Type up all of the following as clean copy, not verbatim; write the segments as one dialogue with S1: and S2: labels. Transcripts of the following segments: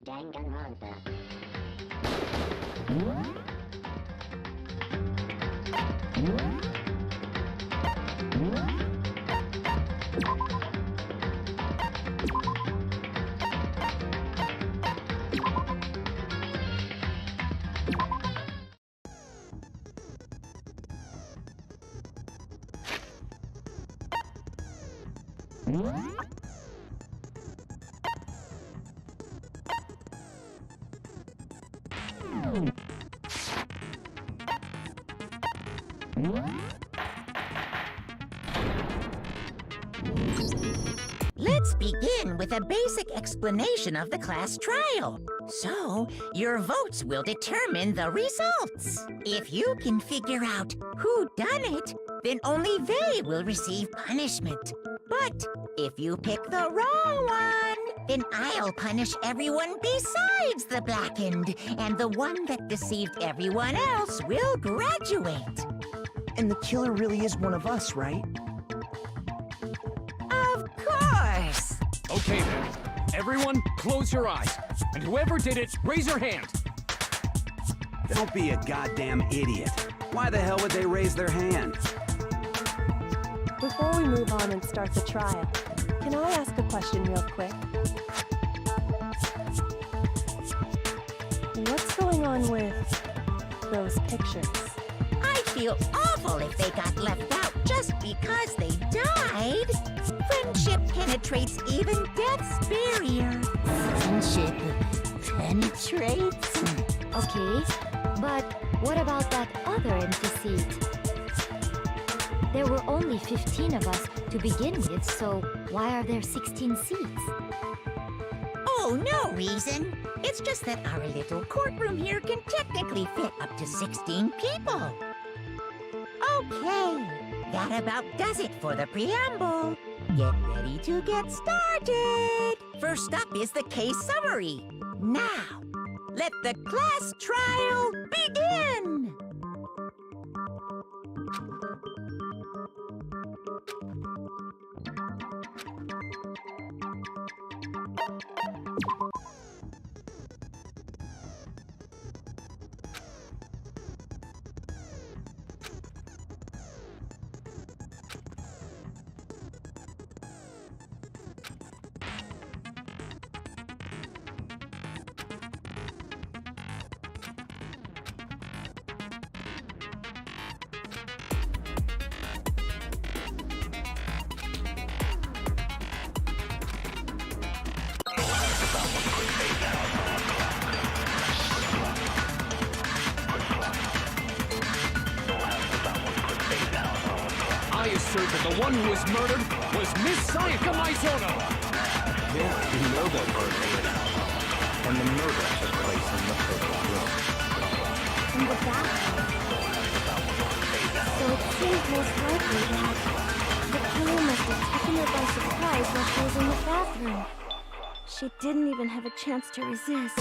S1: Danganronpa.
S2: Let's begin with a basic explanation of the class trial. So, your votes will determine the results. If you can figure out who done it, then only they will receive punishment. But if you pick the wrong one, then I'll punish everyone besides the blackened, and the one that deceived everyone else will graduate.
S3: And the killer really is one of us, right?
S2: Of course!
S4: Okay then. Everyone, close your eyes. And whoever did it, raise your hand.
S5: Don't be a goddamn idiot. Why the hell would they raise their hand?
S6: Before we move on and start the trial, can I ask a question real quick? What's going on with those pictures?
S2: I feel awful if they got left out just because they died. Friendship penetrates even death's barrier. Friendship penetrates?
S7: Okay, but what about that other empty seat? There were only 15 of us to begin with, so why are there 16 seats?
S2: Oh, no reason. It's just that our little courtroom here can technically fit up to 16 people. Okay, that about does it for the preamble. Get ready to get started. First up is the case summary. Now, let the class trial begin.
S4: I assert that the one who was murdered was Miss Sayaka Maizono.
S8: Yeah, you know that person. And the murder took place in the purple room.
S7: In the bathroom. So it seems most likely that the killer must have taken her by surprise while she was in the bathroom.
S6: She didn't even have a chance to resist.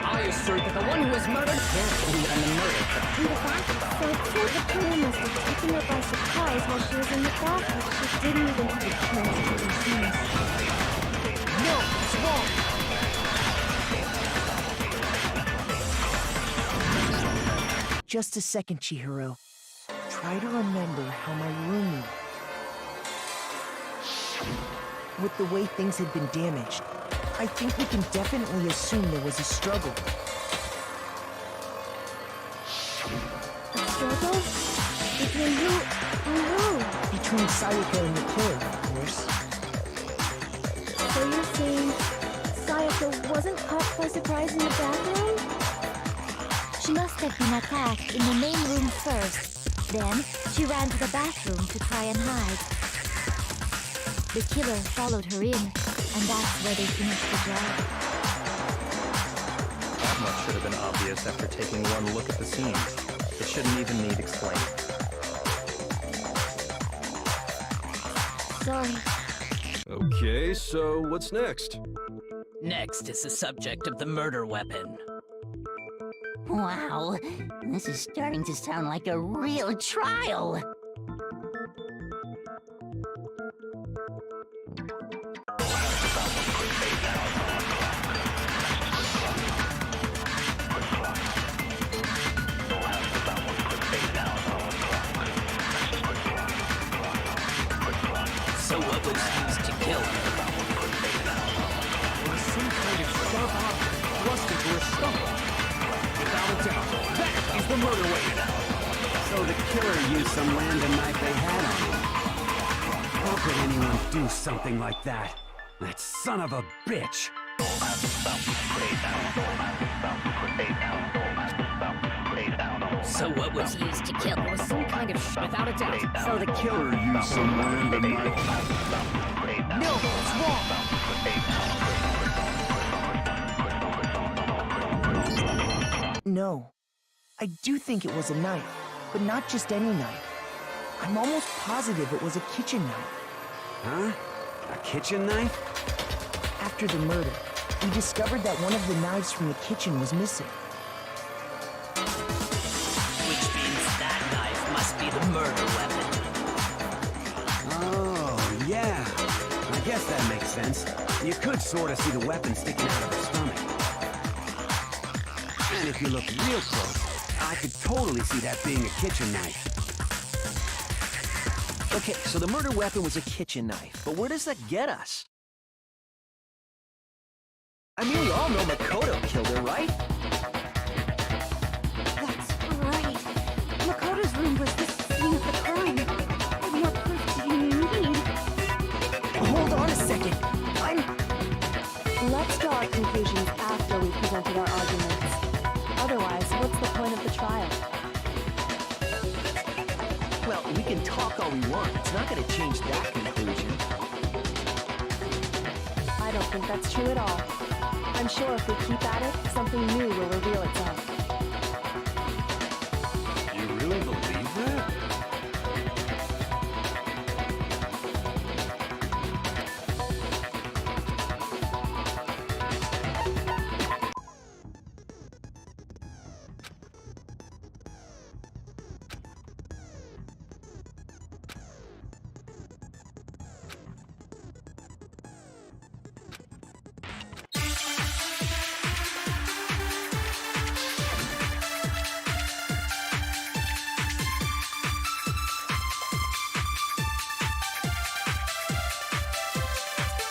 S4: I assert that the one who was murdered carefully and the murder took
S7: In the bathroom. So it seems the killer must have taken her by surprise while she was in the bathroom. She didn't even have a chance to resist.
S4: No, it's wrong.
S3: Just a second, Chihiro. Try to remember how my room... With the way things had been damaged, I think we can definitely assume there was a struggle.
S6: A struggle? Between who and who?
S3: Between Sayaka and the killer, of course.
S6: So you're saying Sayaka wasn't caught by surprise in the bathroom?
S7: She must have been attacked in the main room first. Then, she ran to the bathroom to try and hide. The killer followed her in, and that's where they finished the job.
S8: much should have been obvious after taking one look at the scenes. It shouldn't even need explaining.
S6: Sorry.
S1: Okay, so what's next?
S9: Next is the subject of the murder weapon.
S2: Wow, this is starting to sound like a real trial.
S9: So what was used to kill her?
S4: It was some kind of sharp object thrust into her stomach. Without a doubt, that is the murder weapon.
S5: So the killer used some random knife they had on him. How could anyone do something like that? That son of a bitch!
S9: So what was used to kill her?
S4: It was some kind of without a doubt.
S10: So the killer used some random knife.
S3: No, it's wrong. No. I do think it was a knife, but not just any knife. I'm almost positive it was a kitchen knife.
S5: Huh? A kitchen knife?
S3: After the murder, we discovered that one of the knives from the kitchen was missing.
S9: Which means that knife must be the murder weapon.
S5: Oh, yeah. I guess that makes sense. You could sort of see the weapon sticking out of her stomach. And if you look real close, I could totally see that being a kitchen knife.
S11: Okay, so the murder weapon was a kitchen knife, but where does that get us? I mean, we all know Makoto killed her, right?
S6: That's right. Makoto's room was the scene of the crime. What more proof do you need?
S3: Hold on a second.
S6: Let's draw our conclusions after we've presented our arguments. Otherwise, what's the point of the trial?
S11: Well, we can talk all we want. It's not going to change that conclusion.
S6: I don't think that's true at all. I'm sure if we keep at it, something new will reveal itself.
S1: You really believe that?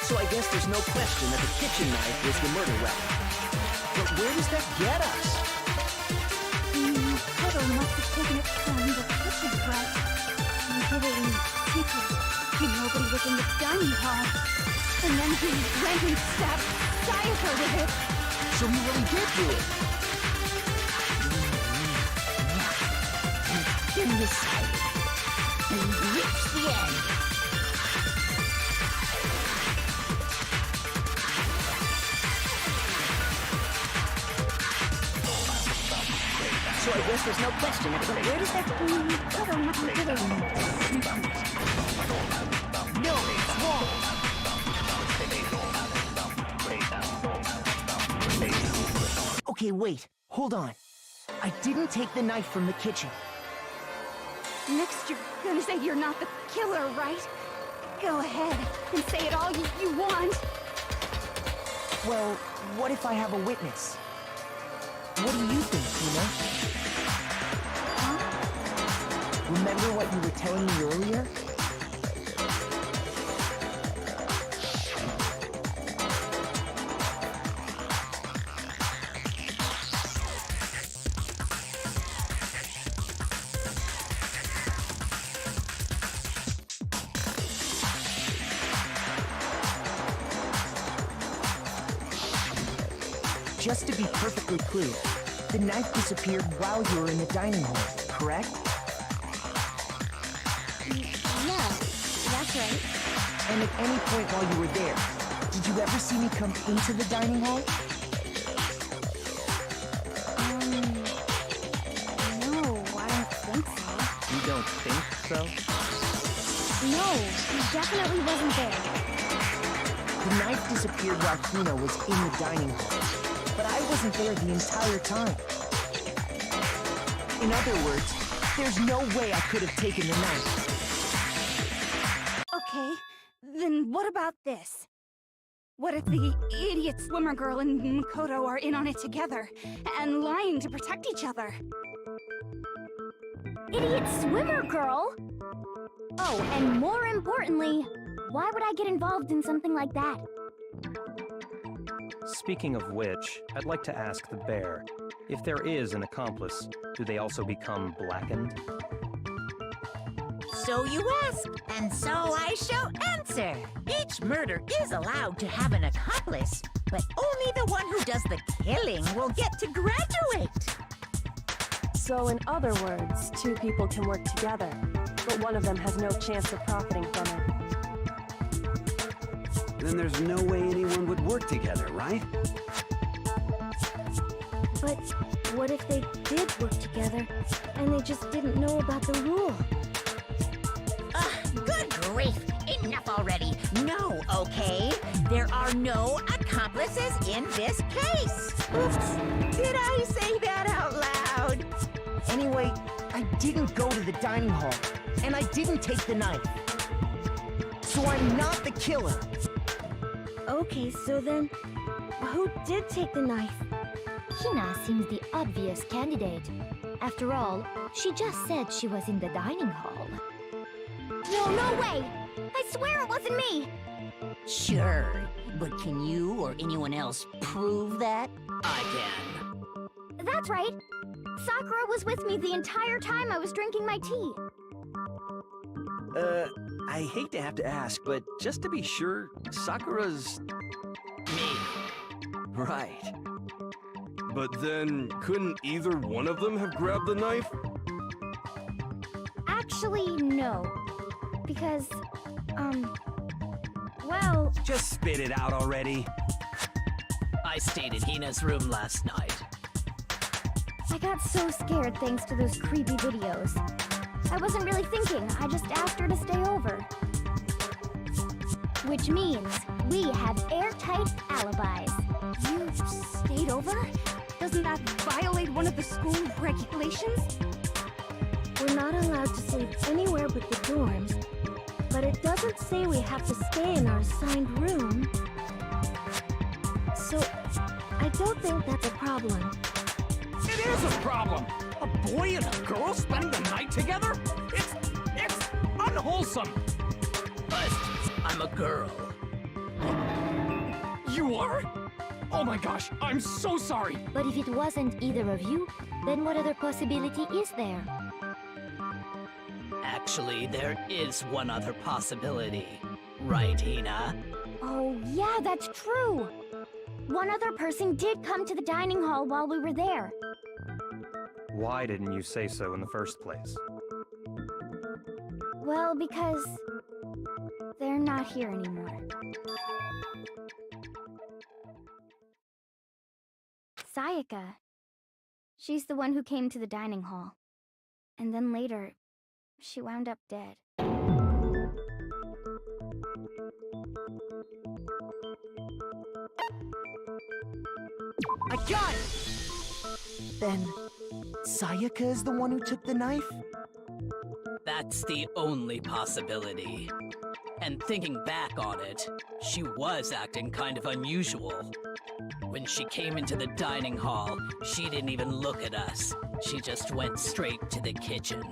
S11: So I guess there's no question that the kitchen knife was the murder weapon. But where does that get us?
S6: Makoto must have taken it from the kitchen, but he did it in secret. And nobody was in the dining hall. And then he went and stabbed Sayaka with it.
S11: So he really did do it.
S2: Been decided. We've reached the end.
S11: So I guess there's no question. But where does that... No, it's wrong.
S3: Okay, wait. Hold on. I didn't take the knife from the kitchen.
S6: Next, you're gonna say you're not the killer, right? Go ahead and say it all you want.
S3: Well, what if I have a witness? What do you think, Tina? Remember what you were telling me earlier? Just to be perfectly clear, the knife disappeared while you were in the dining hall, correct?
S6: Yeah, that's right.
S3: And at any point while you were there, did you ever see me come into the dining hall?
S8: don't think so?
S6: No, he definitely wasn't there.
S3: The knife disappeared while Hina was in the dining hall, but I wasn't there the entire time. In other words, there's no way I could have taken the knife.
S6: Okay, then what about this? What if the idiot swimmer girl and Makoto are in on it together, and lying to protect each other?
S7: Idiot swimmer girl? Oh, and more importantly, why would I get involved in something like that?
S8: Speaking of which, I'd like to ask the bear, if there is an accomplice, do they also become blackened?
S2: So you ask, and so I shall answer. Each murder is allowed to have an accomplice, but only the one who does the killing will get to graduate.
S12: So in other words, two people can work together, but one of them has no chance of profiting from it.
S5: Then there's no way anyone would work together, right?
S7: But what if they did work together, and they just didn't know about the rule?
S2: Good grief! Enough already! No, okay? There are no accomplices in this case! Oops! Did I say that out loud?
S3: Anyway, I didn't go to the dining hall, and I didn't take the knife. So I'm not the killer.
S7: Okay, so then, who did take the knife? Hina seems the obvious candidate. After all, she just said she was in the dining hall.
S6: No way! I swear it wasn't me!
S9: Sure, but can you or anyone else prove that? I can.
S6: That's right! Sakura was with me the entire time I was drinking my tea.
S11: I hate to have to ask, but just to be sure, Sakura's...
S9: Me.
S11: Right.
S1: But then, couldn't either one of them have grabbed the knife?
S6: Actually, no. Because, well...
S5: Just spit it out already.
S9: I stayed in Hina's room last night.
S6: I got so scared thanks to those creepy videos. I wasn't really thinking, I just asked her to stay over. Which means we have airtight alibis. You stayed over? Doesn't that violate one of the school regulations?
S7: We're not allowed to sleep anywhere but the dorms, but it doesn't say we have to stay in our assigned room. So, I don't think that's a problem.
S4: It is a problem! A boy and a girl spending the night together? It's unwholesome!
S9: But I'm a girl.
S4: You are? Oh my gosh, I'm so sorry!
S7: But if it wasn't either of you, then what other possibility is there?
S9: Actually, there is one other possibility. Right, Hina?
S6: Oh, yeah, that's true! One other person did come to the dining hall while we were there.
S8: Why didn't you say so in the first place?
S6: Well, because... they're not here anymore. Sayaka. She's the one who came to the dining hall. And then later, she wound up dead.
S3: I got it! Then, Sayaka is the one who took the knife?
S9: That's the only possibility. And thinking back on it, she was acting kind of unusual. When she came into the dining hall, she didn't even look at us. She just went straight to the kitchen.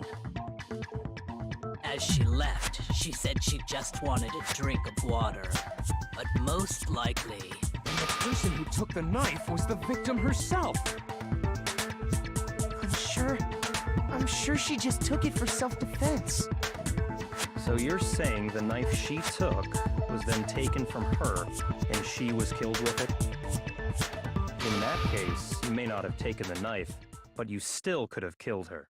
S9: As she left, she said she just wanted a drink of water. But most likely...
S4: And the person who took the knife was the victim herself!
S3: I'm sure she just took it for self-defense.
S8: So you're saying the knife she took was then taken from her, and she was killed with it? In that case, you may not have taken the knife, but you still could have killed her.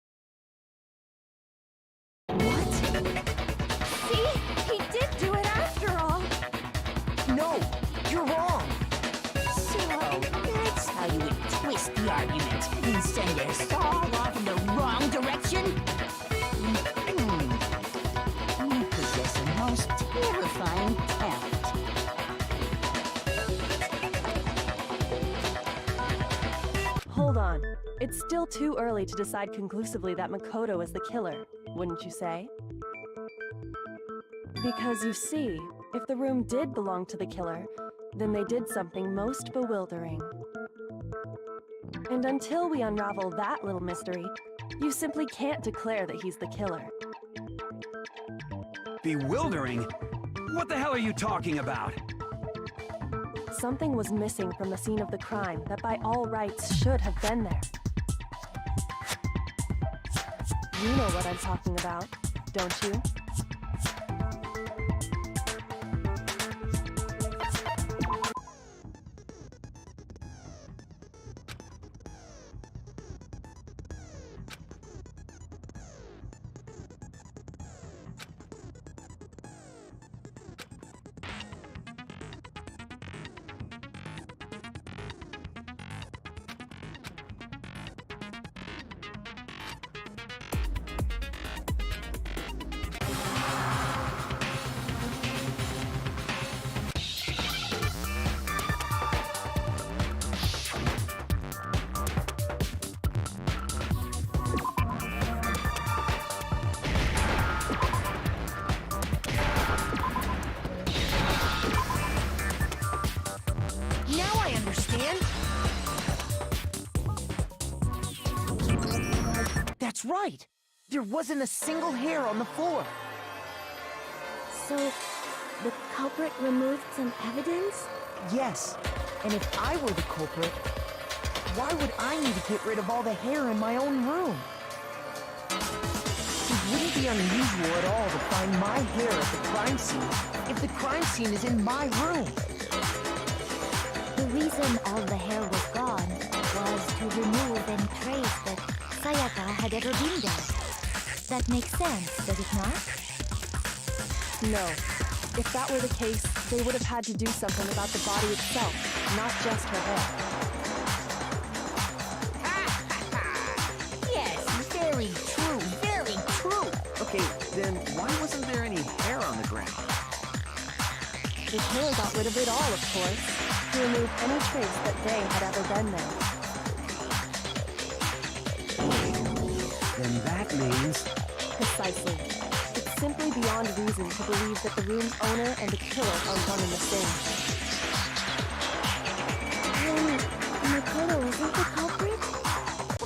S3: What?
S6: See? He did do it after all!
S3: No! You're wrong!
S2: So, that's how you would twist the argument and send us all off in the wrong direction?
S12: It's still too early to decide conclusively that Makoto is the killer, wouldn't you say? Because you see, if the room did belong to the killer, then they did something most bewildering. And until we unravel that little mystery, you simply can't declare that he's the killer.
S5: Bewildering? What the hell are you talking about?
S12: Something was missing from the scene of the crime that by all rights should have been there. You know what I'm talking about, don't you?
S3: That's right! There wasn't a single hair on the floor!
S6: So, the culprit removed some evidence?
S3: Yes, and if I were the culprit, why would I need to get rid of all the hair in my own room? It wouldn't be unusual at all to find my hair at the crime scene if the crime scene is in my room.
S7: The reason all the hair was gone was to remove and trace that Sayaka had ever been there. That makes sense, does it not?
S12: No. If that were the case, they would have had to do something about the body itself, not just her hair.
S2: Yes, very true, very true.
S11: Okay, then why wasn't there any hair on the ground?
S12: The killer got rid of it all, of course, to remove any trace that they had ever been there.
S5: Then that means...
S12: Precisely. It's simply beyond reason to believe that the room's owner and the killer are one and the same.
S6: Then, Makoto isn't the culprit?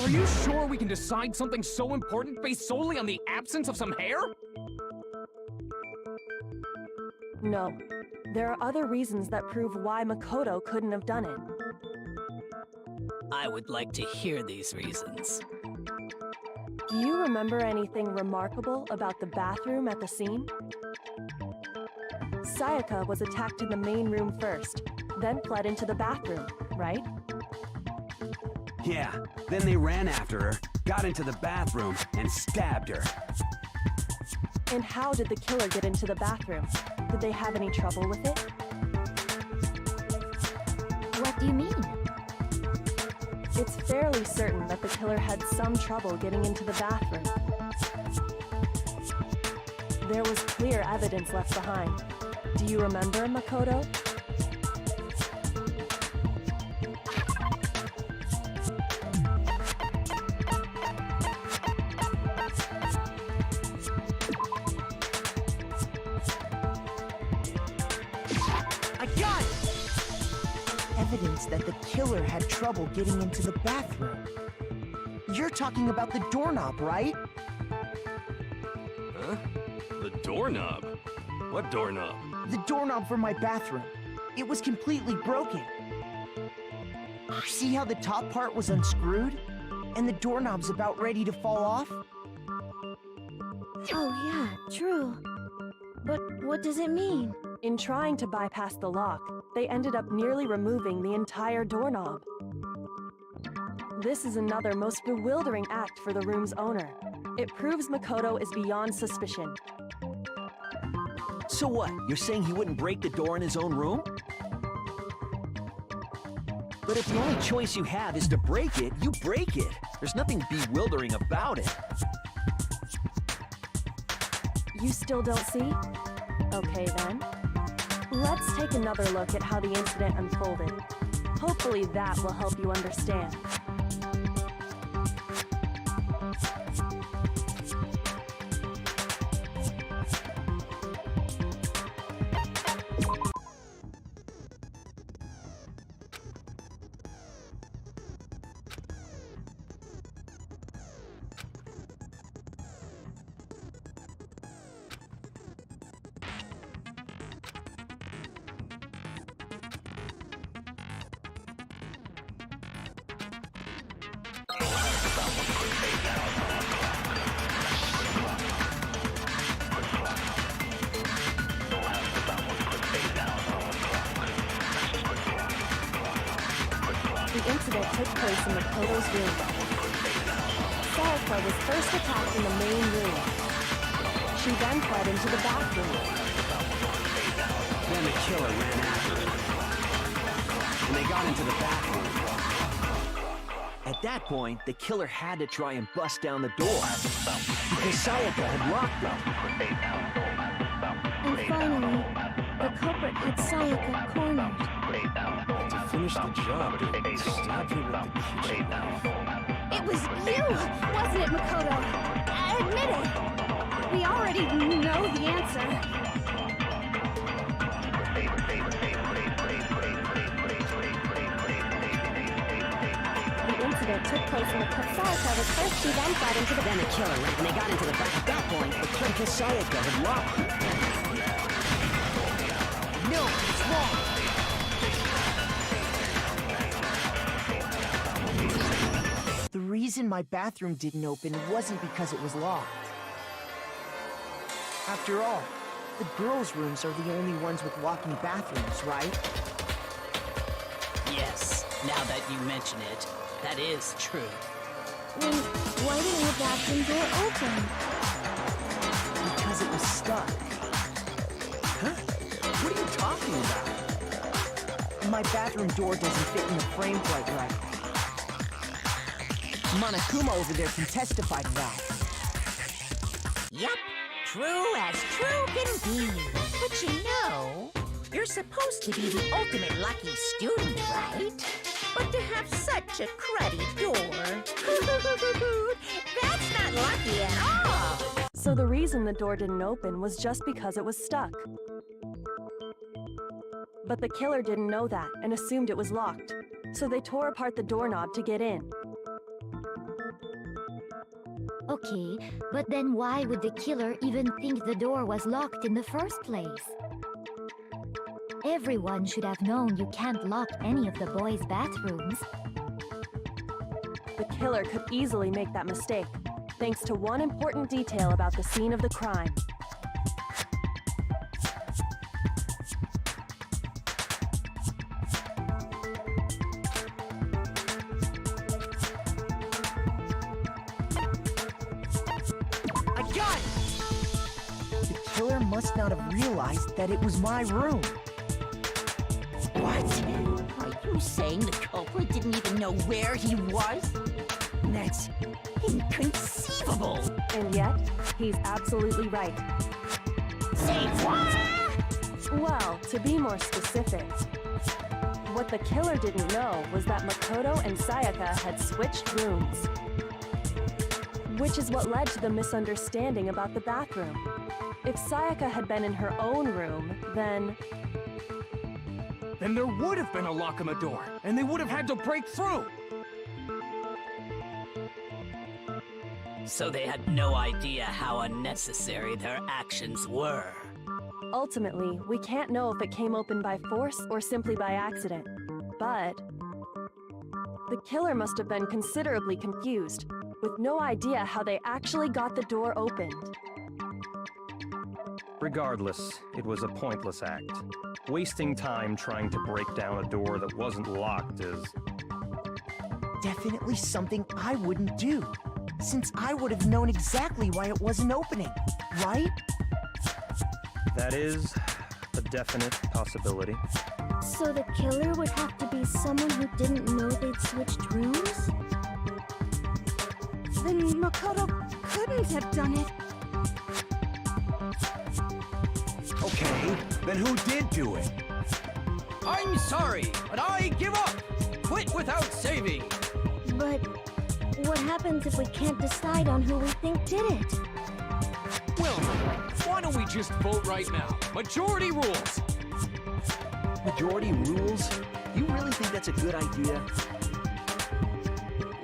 S4: Are you sure we can decide something so important based solely on the absence of some hair?
S12: No. There are other reasons that prove why Makoto couldn't have done it.
S9: I would like to hear these reasons.
S12: Do you remember anything remarkable about the bathroom at the scene? Sayaka was attacked in the main room first, then fled into the bathroom, right?
S5: Yeah, then they ran after her, got into the bathroom, and stabbed her.
S12: And how did the killer get into the bathroom? Did they have any trouble with it?
S7: What do you mean?
S12: It's fairly certain that the killer had some trouble getting into the bathroom. There was clear evidence left behind. Do you remember, Makoto?
S3: I got it! Evidence that the killer had trouble getting into the bathroom. You're talking about the doorknob, right?
S1: Huh? The doorknob? What doorknob?
S3: The doorknob for my bathroom. It was completely broken. See how the top part was unscrewed? And the doorknob's about ready to fall off?
S6: Oh yeah, true. But what does it mean?
S12: In trying to bypass the lock, they ended up nearly removing the entire doorknob. This is another most bewildering act for the room's owner. It proves Makoto is beyond suspicion.
S11: So what? You're saying he wouldn't break the door in his own room? But if the only choice you have is to break it, you break it. There's nothing bewildering about it.
S12: You still don't see? Okay then. Let's take another look at how the incident unfolded. Hopefully that will help you understand. took place in Makoto's room. Sayaka was first attacked in the main room. She then fled into the bathroom.
S5: Then the killer ran after her. And they got into the bathroom.
S11: At that point, the killer had to try and bust down the door, because Sayaka had locked it.
S6: And finally, the culprit had Sayaka cornered.
S1: To finish the job, they stabbed her with the kitchen knife.
S6: It was you, wasn't it, Makoto? Admit it. We already know the answer.
S12: The incident took place in the Sayaka was first, she then fled into the...
S11: Then the killer ran, and they got into the back. At that point, the killer Sayaka had locked it. No, it's wrong.
S3: The reason my bathroom didn't open wasn't because it was locked. After all, the girls' rooms are the only ones with locking bathrooms, right?
S9: Yes, now that you mention it, that is true.
S6: Then why didn't the bathroom door open?
S3: Because it was stuck.
S11: Huh? What are you talking about?
S3: My bathroom door doesn't fit in the frame quite right. Monokuma over there can testify to that.
S2: Yup, true as true can be. But you know, you're supposed to be the ultimate lucky student, right? But to have such a cruddy door, that's not lucky at all.
S12: So the reason the door didn't open was just because it was stuck. But the killer didn't know that and assumed it was locked. So they tore apart the doorknob to get in.
S7: Okay, but then why would the killer even think the door was locked in the first place? Everyone should have known you can't lock any of the boys' bathrooms.
S12: The killer could easily make that mistake, thanks to one important detail about the scene of the crime.
S3: I got it! The killer must not have realized that it was my room.
S2: What? Are you saying the culprit didn't even know where he was? That's inconceivable.
S12: And yet, he's absolutely right.
S2: Say what?
S12: Well, to be more specific, what the killer didn't know was that Makoto and Sayaka had switched rooms. Which is what led to the misunderstanding about the bathroom. If Sayaka had been in her own room, then
S4: there would have been a lock on the door, and they would have had to break through.
S9: So they had no idea how unnecessary their actions were.
S12: ultimately, we can't know if it came open by force or simply by accident. But the killer must have been considerably confused, with no idea how they actually got the door opened.
S8: Regardless, it was a pointless act. Wasting time trying to break down a door that wasn't locked is...
S3: definitely something I wouldn't do, since I would have known exactly why it wasn't opening, right?
S8: That is a definite possibility.
S6: So the killer would have to be someone who didn't know they'd switched rooms? Then Makoto couldn't have done it.
S5: Okay, then who did do it?
S4: I'm sorry, but I give up! Quit without saving!
S6: But what happens if we can't decide on who we think did it?
S4: Well, why don't we just vote right now? Majority rules!
S11: Majority rules? You really think that's a good idea?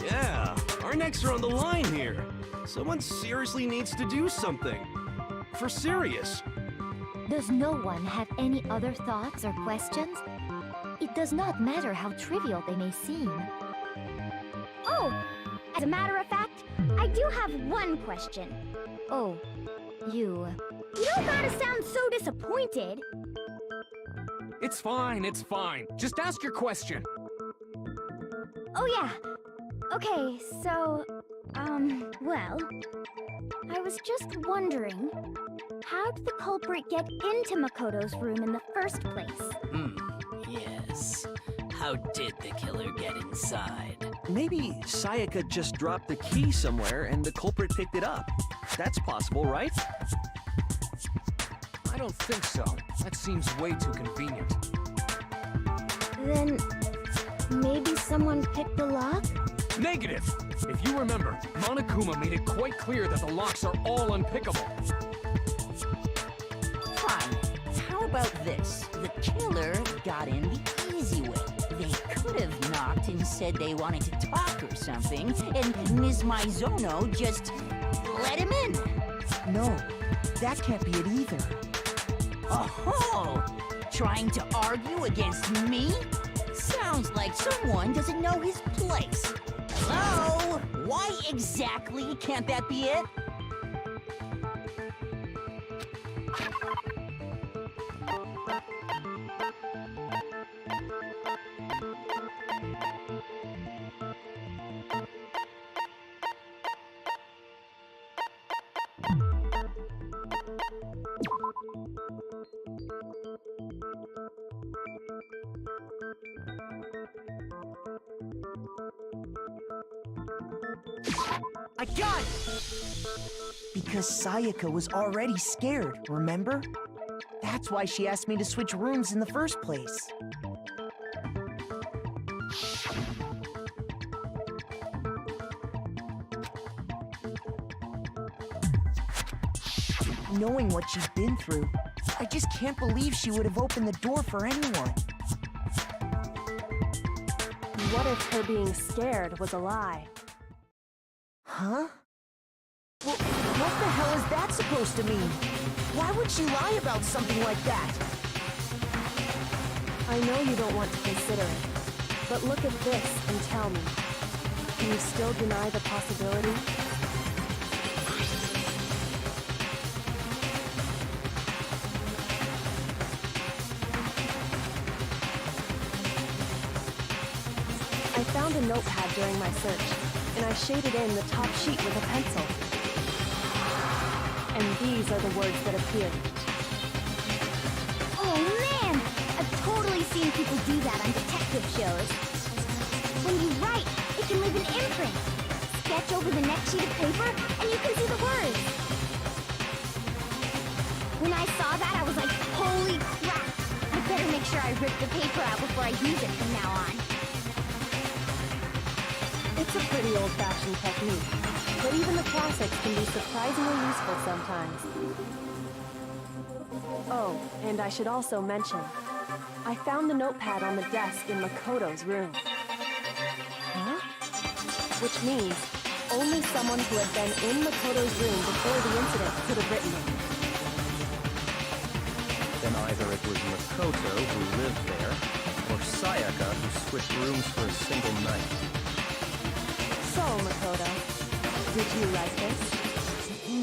S1: Yeah, our necks are on the line here. Someone seriously needs to do something. For serious.
S7: Does no one have any other thoughts or questions? It does not matter how trivial they may seem.
S6: Oh, as a matter of fact, I do have one question.
S7: Oh, you...
S6: You don't gotta sound so disappointed.
S4: It's fine, it's fine. Just ask your question.
S6: Oh yeah. Okay, so, well, I was just wondering, how did the culprit get into Makoto's room in the first place?
S9: Yes. How did the killer get inside?
S11: Maybe Sayaka just dropped the key somewhere and the culprit picked it up. That's possible, right?
S4: I don't think so. That seems way too convenient.
S6: Then, maybe someone picked the lock?
S4: Negative! If you remember, Monokuma made it quite clear that the locks are all unpickable.
S2: Fine. How about this? The killer got in the easy way. They could have knocked and said they wanted to talk or something, and Ms. Maizono just let him in.
S3: No, that can't be it either.
S2: Oh, trying to argue against me? Sounds like someone doesn't know his place. Hello? Why exactly can't that be it?
S3: I got it! Because Sayaka was already scared, remember? That's why she asked me to switch rooms in the first place. Knowing what she'd been through, I just can't believe she would have opened the door for anyone.
S12: What if her being scared was a lie?
S3: Huh? Well, what the hell is that supposed to mean? Why would she lie about something like that?
S12: I know you don't want to consider it, but look at this and tell me. Can you still deny the possibility? I found a notepad during my search, and I shaded in the top sheet with a pencil. And these are the words that appeared.
S6: Oh man! I've totally seen people do that on detective shows. When you write, it can leave an imprint. Sketch over the next sheet of paper, and you can see the words. When I saw that, I was like, holy crap! I better make sure I rip the paper out before I use it from now on.
S12: It's a pretty old-fashioned technique, but even the classics can be surprisingly useful sometimes. Oh, and I should also mention, I found the notepad on the desk in Makoto's room.
S3: Huh?
S12: Which means only someone who had been in Makoto's room before the incident could have written it.
S8: Then either it was Makoto who lived there, or Sayaka who switched rooms for a single night.
S12: So, Makoto, did you write this?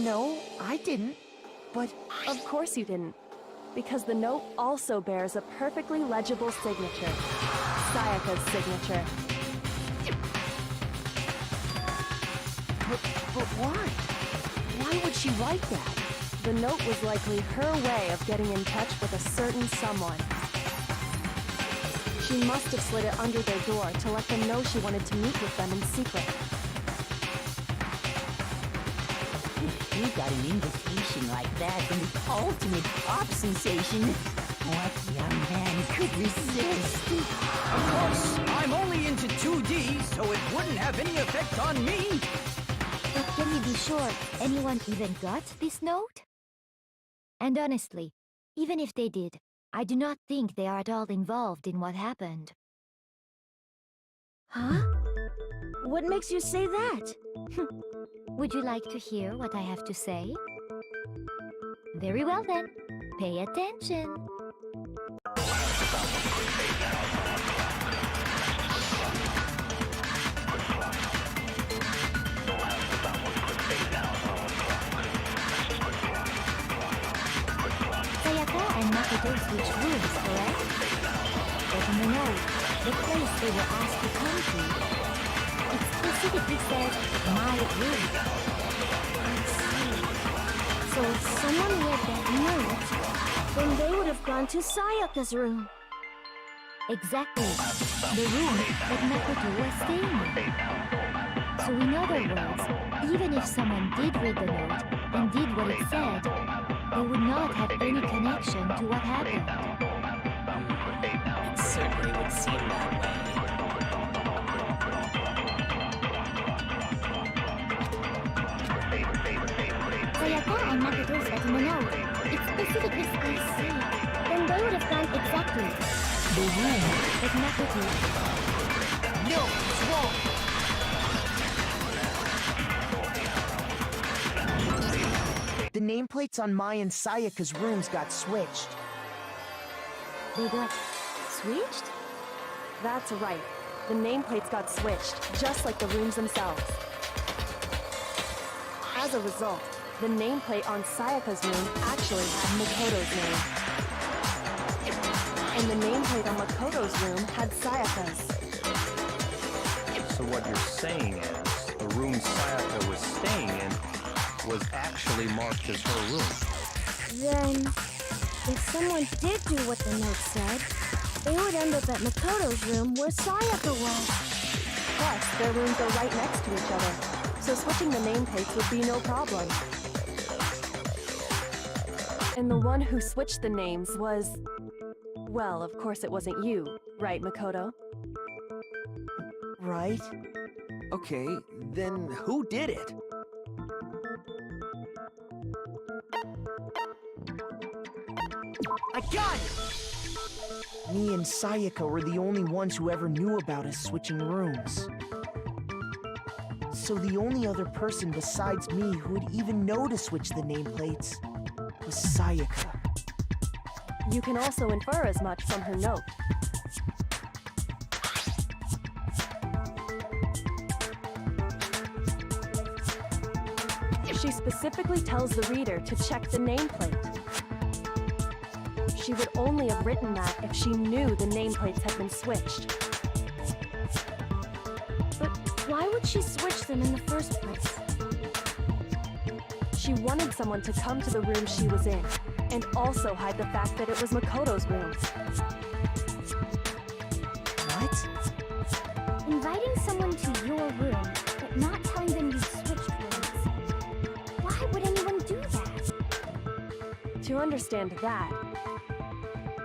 S3: No, I didn't. But
S12: Of course you didn't, because the note also bears a perfectly legible signature. Sayaka's signature.
S3: But why? Why would she write that?
S12: The note was likely her way of getting in touch with a certain someone. She must have slid it under their door to let them know she wanted to meet with them in secret.
S2: If you got an invitation like that from the ultimate pop sensation, what young man could resist?
S9: Of course, I'm only into 2D, so it wouldn't have any effect on me.
S7: But can you be sure anyone even got this note? And honestly, even if they did, I do not think they are at all involved in what happened.
S6: Huh? What makes you say that?
S7: Would you like to hear what I have to say? Very well then, pay attention. Sayaka and Makoto switched rooms, correct? But in the note, the place they were asked to come to specifically said, my room.
S6: I see. So if someone read that note, then they would have gone to Sayaka's room.
S7: Exactly. The room that Makoto was staying in. So in other words, even if someone did read the note and did what it said, they would not have any connection to what happened.
S9: It certainly would seem that way.
S6: Sayaka and Makoto said in the note. It specifically I see. Then they would have gone exactly.
S3: The room.
S7: But Makoto,
S3: No, it's wrong. The nameplates on Mai and Sayaka's rooms got switched.
S7: they got switched?
S12: That's right. The nameplates got switched, just like the rooms themselves. As a result, the nameplate on Sayaka's room actually had Makoto's name. And the nameplate on Makoto's room had Sayaka's.
S8: So what you're saying is, the room Sayaka was staying in was actually marked as her room.
S6: Then, if someone did do what the note said, they would end up at Makoto's room where Sayaka was.
S12: Plus, their rooms are right next to each other, so switching the nameplates would be no problem. And the one who switched the names was... Well, of course it wasn't you, right, Makoto?
S11: Right? Okay, then who did it?
S3: I got it! Me and Sayaka were the only ones who ever knew about us switching rooms. So the only other person besides me who would even know to switch the nameplates was Sayaka.
S12: You can also infer as much from her note. She specifically tells the reader to check the nameplate. She would only have written that if she knew the nameplates had been switched.
S6: But why would she switch them in the first place?
S12: She wanted someone to come to the room she was in, and also hide the fact that it was Makoto's room.
S3: What?
S6: Inviting someone to your room, but not telling them you switched rooms. Why would anyone do that?
S12: To understand that,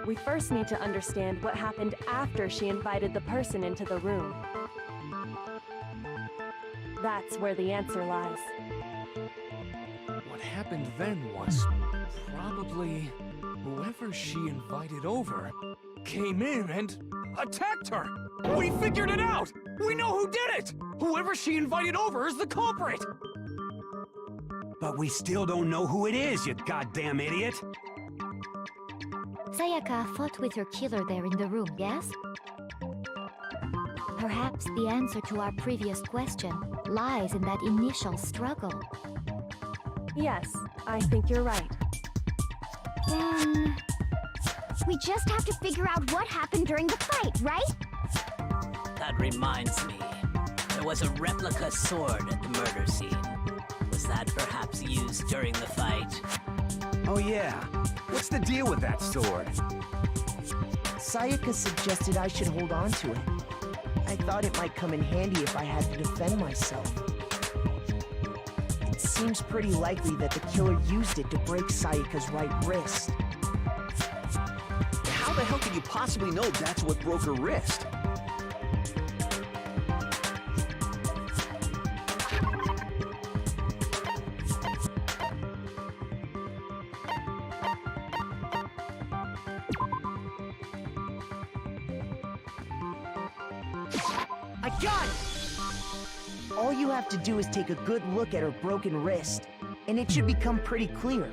S12: we first need to understand what happened after she invited the person into the room. That's where the answer lies.
S4: What happened then was probably whoever she invited over came in and attacked her. We figured it out! We know who did it! Whoever she invited over is the culprit!
S5: But we still don't know who it is, you goddamn idiot!
S7: Sayaka fought with her killer there in the room, yes? Perhaps the answer to our previous question lies in that initial struggle.
S12: Yes, I think you're right.
S6: Then... we just have to figure out what happened during the fight, right?
S9: That reminds me. There was a replica sword at the murder scene. Was that perhaps used during the fight?
S5: Oh yeah. What's the deal with that sword?
S3: Sayaka suggested I should hold on to it. I thought it might come in handy if I had to defend myself. It seems pretty likely that the killer used it to break Sayaka's right wrist.
S11: How the hell could you possibly know that's what broke her wrist?
S3: I got it! All you have to do is take a good look at her broken wrist, and it should become pretty clear.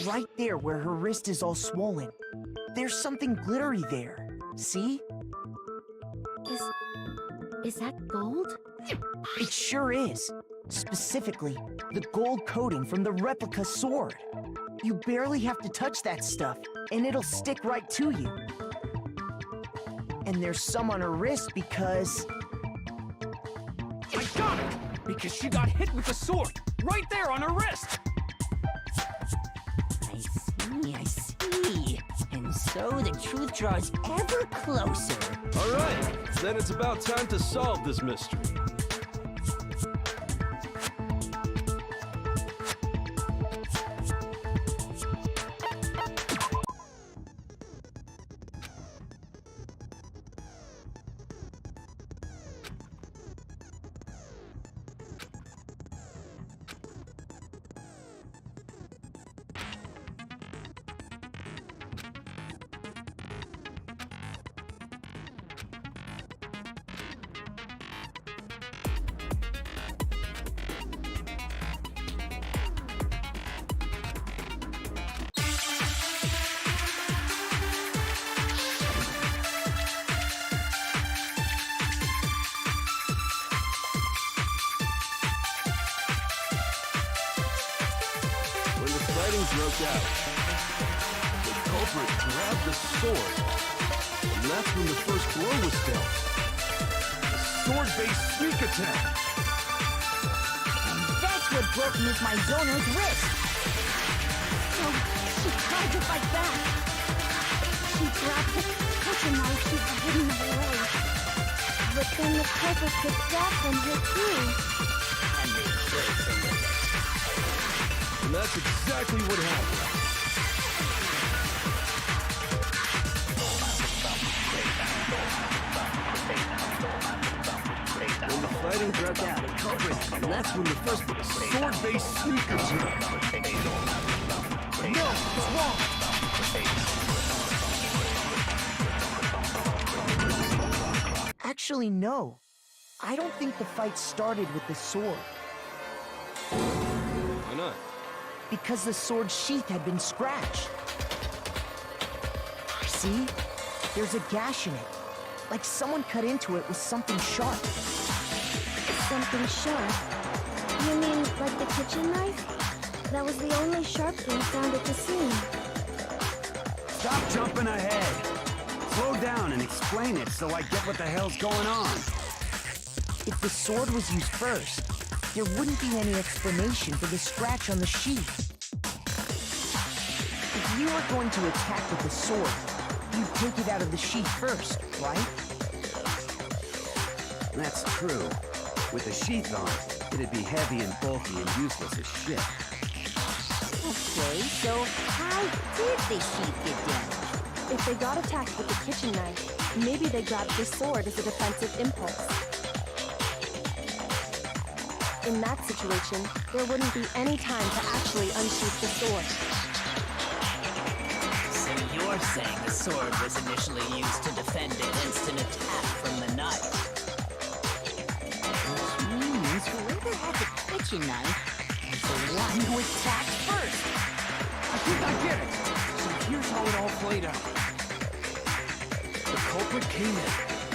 S3: Right there where her wrist is all swollen, there's something glittery there. See?
S7: Is that gold?
S3: It sure is. Specifically, the gold coating from the replica sword. You barely have to touch that stuff, and it'll stick right to you. And there's some on her wrist because...
S4: I got it! Because she got hit with the sword, right there on her wrist!
S2: I see. And so the truth draws ever closer.
S1: All right, then it's about time to solve this mystery. Broke out. The culprit grabbed the sword, and that's when the first blow was dealt. A sword-based sneak attack.
S2: And that's what broke Miss Maizono's wrist.
S6: So, she tried to fight back. She grabbed the kitchen knife she had hidden away. But then the culprit took that from her too.
S9: And they killed her with it.
S1: And that's exactly what happened. When the fighting broke out, the culprit, and that's when the first sword-based sneak attack.
S3: No, it's wrong. Actually, no. I don't think the fight started with the sword.
S1: Why not?
S3: Because the sword's sheath had been scratched. See? There's a gash in it. Like someone cut into it with something sharp.
S6: Something sharp? You mean like the kitchen knife? That was the only sharp thing found at the scene.
S5: Stop jumping ahead. Slow down and explain it so I get what the hell's going on.
S3: If the sword was used first, there wouldn't be any explanation for the scratch on the sheath. If you were going to attack with the sword, you'd take it out of the sheath first, right?
S5: That's true. With the sheath on, it'd be heavy and bulky and useless as shit.
S2: Okay, so how did the sheath get damaged?
S12: If they got attacked with the kitchen knife, maybe they grabbed the sword as a defensive impulse. In that situation, there wouldn't be any time to actually unsheath the sword.
S9: So you're saying the sword was initially used to defend against an attack from the knife?
S2: Which means whoever had the kitchen knife was the one who attacked first.
S4: I think I get it! So here's how it all played out. The culprit came in,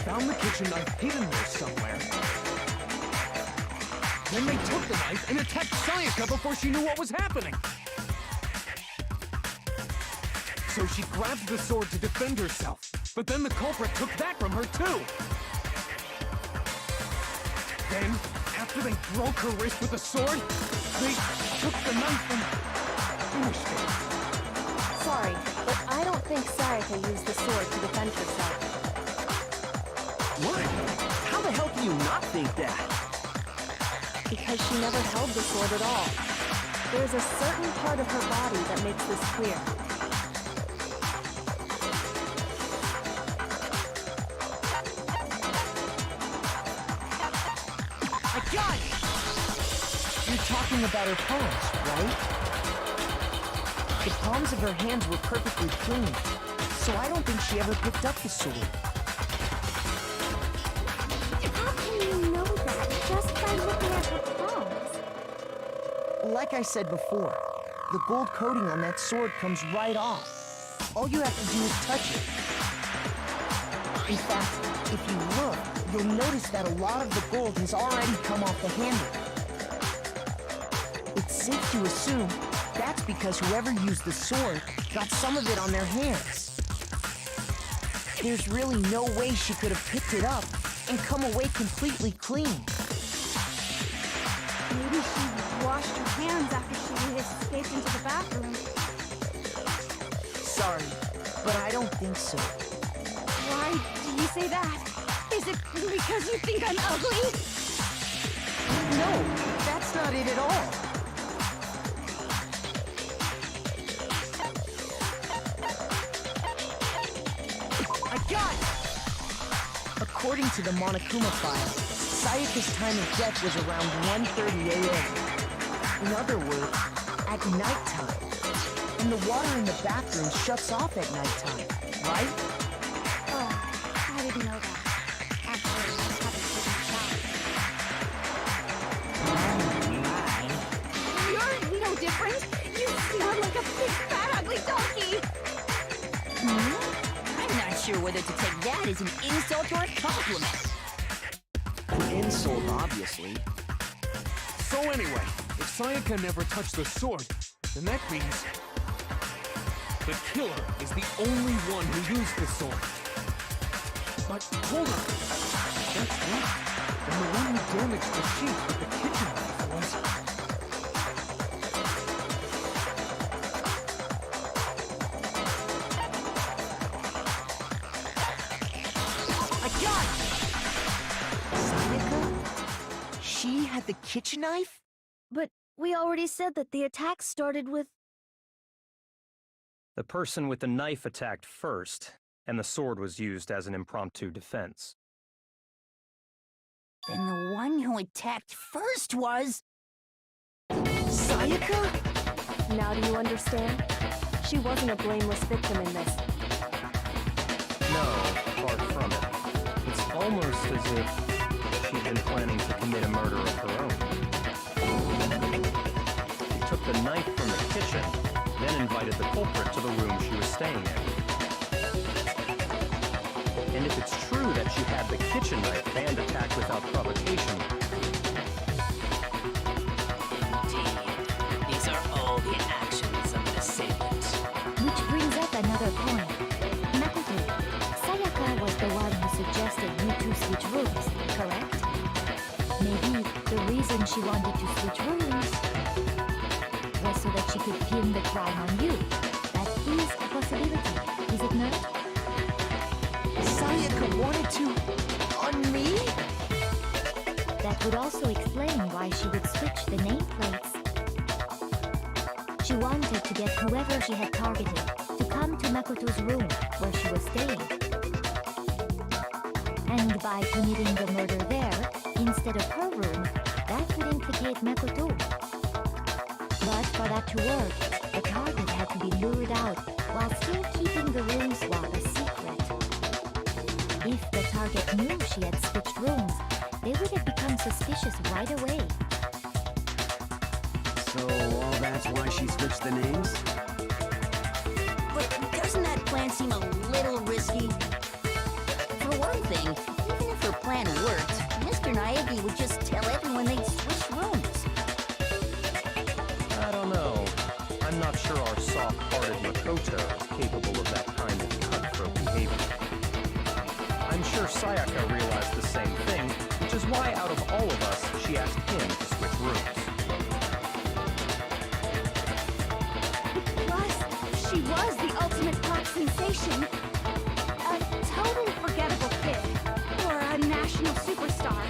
S4: found the kitchen knife hidden there somewhere. Then they took the knife and attacked Sayaka before she knew what was happening. So she grabbed the sword to defend herself, but then the culprit took that from her too. Then, after they broke her wrist with the sword, they took the knife and finished it.
S12: Sorry, but I don't think Sayaka used the sword to defend herself.
S11: What? How the hell can you not think that?
S12: Because she never held the sword at all. There's a certain part of her body that makes this clear.
S3: I got it! You're talking about her palms, right? The palms of her hands were perfectly clean, so I don't think she ever picked up the sword.
S6: How can you know that just by looking at her palms?
S3: Like I said before, the gold coating on that sword comes right off. All you have to do is touch it. In fact, if you look, you'll notice that a lot of the gold has already come off the handle. It's safe to assume that's because whoever used the sword got some of it on their hands. there's really no way she could have picked it up and come away completely clean.
S6: Maybe she washed her hands after she escaped into the bathroom.
S3: Sorry, but I don't think so.
S6: Why do you say that? Is it because you think I'm ugly?
S3: No, that's not it at all. I got it! According to the Monokuma file, Sayaka's time of death was around 1:30 a.m. In other words, at nighttime. And the water in the bathroom shuts off at nighttime, right?
S6: Oh, I didn't know that. Actually, I haven't taken a shower. You're no different. You smell like a big, fat, ugly donkey.
S2: I'm not sure whether to take that as an insult or a compliment.
S3: Insult, obviously.
S4: So anyway, if Sayaka never touched the sword, then that means the killer is the only one who used the sword. But hold on. That's right. And the one who damaged the sheet with the kitchen knife was...
S3: I got it! Sayaka? She had the kitchen knife?
S7: But we already said that the attack started with...
S8: The person with the knife attacked first, and the sword was used as an impromptu defense.
S2: Then the one who attacked first was...
S3: Sayaka?
S12: Now do you understand? She wasn't a blameless victim in this.
S8: No, far from it. It's almost as if she'd been planning to commit a murder of her own. She took the knife from the kitchen, then invited the culprit to the room she was staying in. And if it's true that she had the kitchen knife and attacked without provocation...
S9: Indeed, these are all the actions of an assailant.
S7: Which brings up another point. Makoto, Sayaka was the one who suggested you two switch rooms, correct? Maybe the reason she wanted to switch rooms was so that she could pin the crime on you. That is a possibility, is it not?
S3: Sayaka wanted to... on me?
S7: That would also explain why she would switch the nameplates. She wanted to get whoever she had targeted to come to Makoto's room where she was staying. And by committing the murder there, instead of her room, that would implicate Makoto. But for that to work, the target had to be lured out while still keeping the room swap a secret. If the target knew she had switched rooms, they would have become suspicious right away.
S5: So all that's why she switched the names?
S2: But doesn't that plan seem a little risky? For one thing, even if her plan worked, Mr. Naegi would just tell everyone they'd switched rooms.
S8: I don't know. I'm not sure our soft-hearted Makoto is capable of that kind of cutthroat behavior. I'm sure Sayaka realized the same thing, which is why out of all of us, she asked him to switch rooms.
S6: Plus, she was the ultimate pop sensation. A totally forgettable kid. Or a national superstar.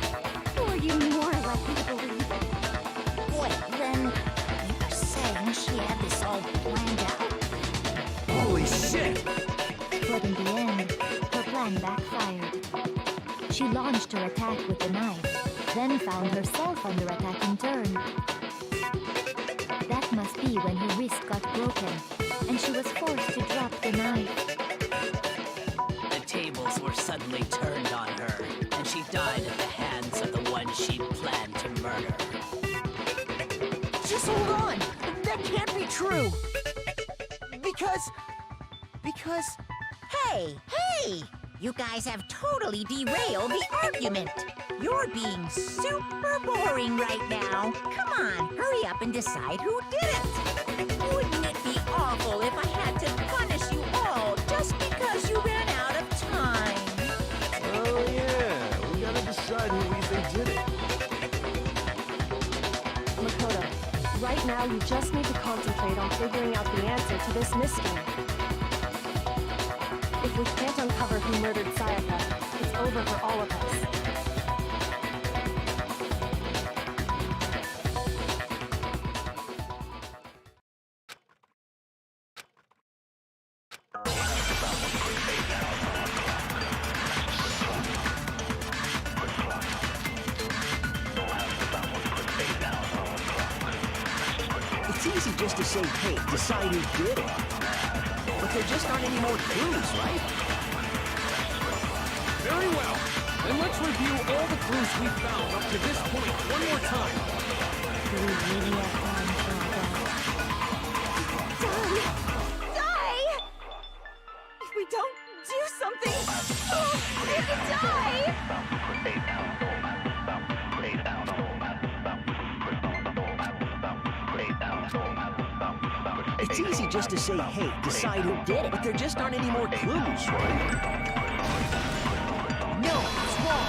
S6: Who are you more likely to believe?
S2: Wait, then you're saying she had this all planned out?
S5: Holy shit!
S7: But in the end, her plan backfired. She launched her attack with the knife, then found herself under attack in turn. That must be when her wrist got broken, and she was forced to drop the knife.
S9: The tables were suddenly turned on her, and she died at the hands of the one she'd planned to murder.
S3: Just hold on! That can't be true! Because...
S2: Hey! You guys have totally derailed the argument. You're being super boring right now. Come on, hurry up and decide who did it. Wouldn't it be awful if I had to punish you all just because you ran out of time?
S1: suddenly they did it.
S12: Makoto, right now you just need to concentrate on figuring out the answer to this mystery. If we can't uncover who murdered Sayaka, it's over for all of us.
S11: It's easy just to say, hey, decide who did it. But there just aren't any more clues, right?
S4: Very well. Then let's review all the clues we've found up to this point one more time.
S7: Do we really have time for that?
S6: Die! If we don't do something, we'll die!
S11: It's easy just to say, hey, decide who did it. But there just aren't any more clues, right? No, it's wrong.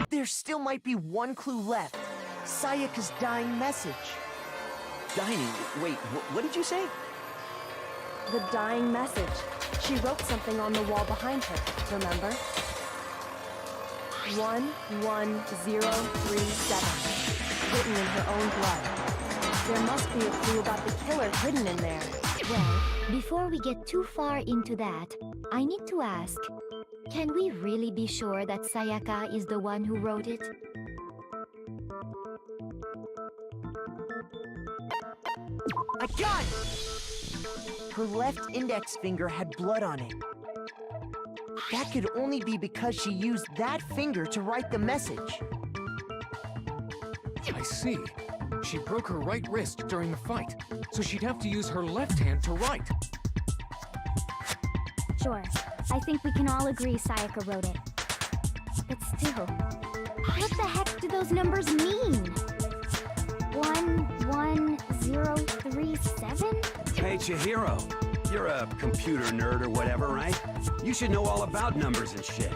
S3: There still might be one clue left. Sayaka's dying message.
S11: Dining? Wait, what did you say?
S12: The dying message. She wrote something on the wall behind her, remember? 11037. Written in her own blood. There must be a clue about the killer hidden in there.
S7: Well, before we get too far into that, I need to ask, can we really be sure that Sayaka is the one who wrote it?
S3: I got it! Her left index finger had blood on it. That could only be because she used that finger to write the message.
S4: I see. She broke her right wrist during the fight, so she'd have to use her left hand to write.
S7: Sure, I think we can all agree Sayaka wrote it. But still, what the heck do those numbers mean? 11037?
S5: Hey, Chihiro. You're a computer nerd or whatever, right? You should know all about numbers and shit.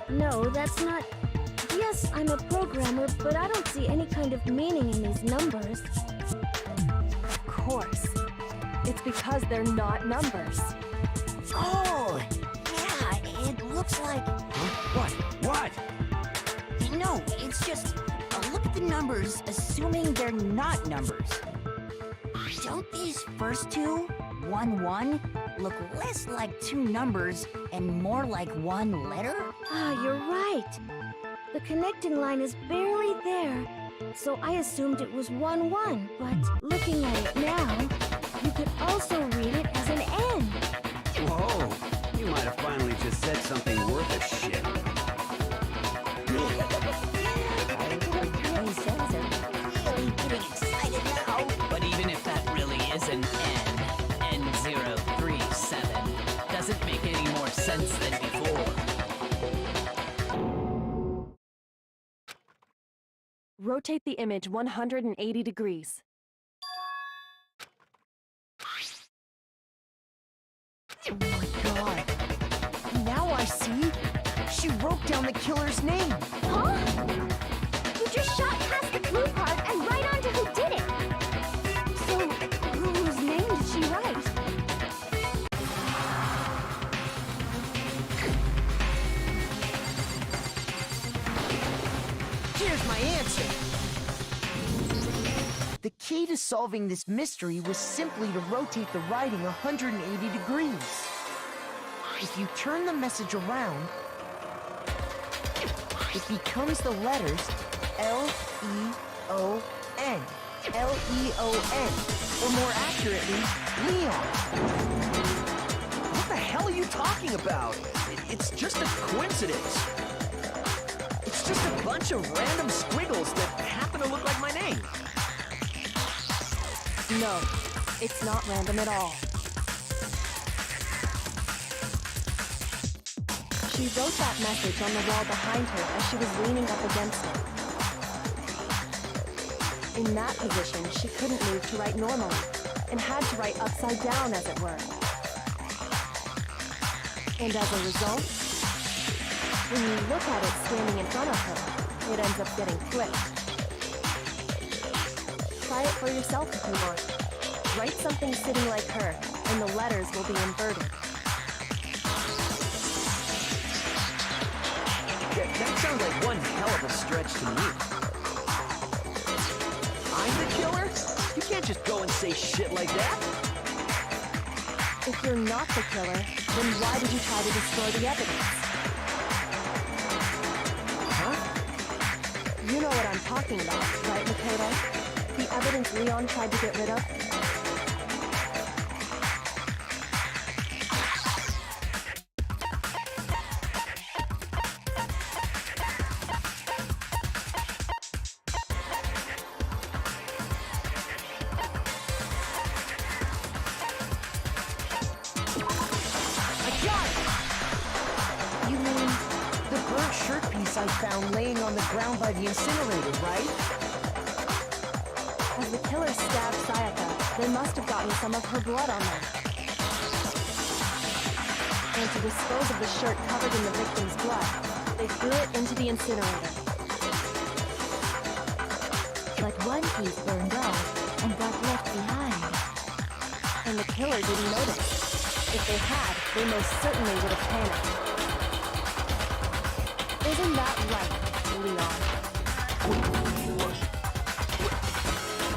S6: No, that's not... Yes, I'm a programmer, but I don't see any kind of meaning in these numbers.
S12: Of course. It's because they're not numbers.
S2: Oh, yeah, it looks like...
S5: What? What?
S2: No, it's just... look at the numbers, assuming they're not numbers. Don't these first two, 1-1, look less like two numbers and more like one letter?
S6: Ah, you're right. The connecting line is barely there, so I assumed it was 1-1. But looking at it now, you could also read it as an N.
S5: Whoa, you might have finally just said something worth a shit.
S2: Really getting excited now.
S9: But even if that really is an N037, doesn't make any more sense than before.
S12: Rotate the image 180 degrees.
S3: Oh my god. Now I see. She wrote down the killer's name.
S6: Huh? You just shot past the clue part and right onto who did it. So, whose name did she write?
S3: Here's my answer. The key to solving this mystery was simply to rotate the writing 180 degrees. If you turn the message around, it becomes the letters L-E-O-N. L-E-O-N. Or more accurately, Leon.
S11: What the hell are you talking about? It's just a coincidence. It's just a bunch of random squiggles that happen to look like my name.
S12: No, it's not random at all. She wrote that message on the wall behind her as she was leaning up against it. In that position, she couldn't move to write normally, and had to write upside down, as it were. And as a result, when you look at it standing in front of her, it ends up getting flipped. Try it for yourself if you want. Write something sitting like her, and the letters will be inverted.
S11: That sounds like one hell of a stretch to me. I'm the killer? You can't just go and say shit like that.
S12: If you're not the killer, then why did you try to destroy the evidence?
S11: Huh?
S12: You know what I'm talking about, right, Makoto? The evidence Leon tried to get rid of?
S3: You mean the burnt shirt piece I found laying on the ground by the incinerator, right?
S12: As the killers stabbed Sayaka, they must have gotten some of her blood on them. And to dispose of the shirt covered in the victim's blood, they threw it into the incinerator.
S7: But one piece burned off and got left behind.
S12: And the killer didn't notice. If they had, they most certainly would have panicked. Isn't that right, Leon?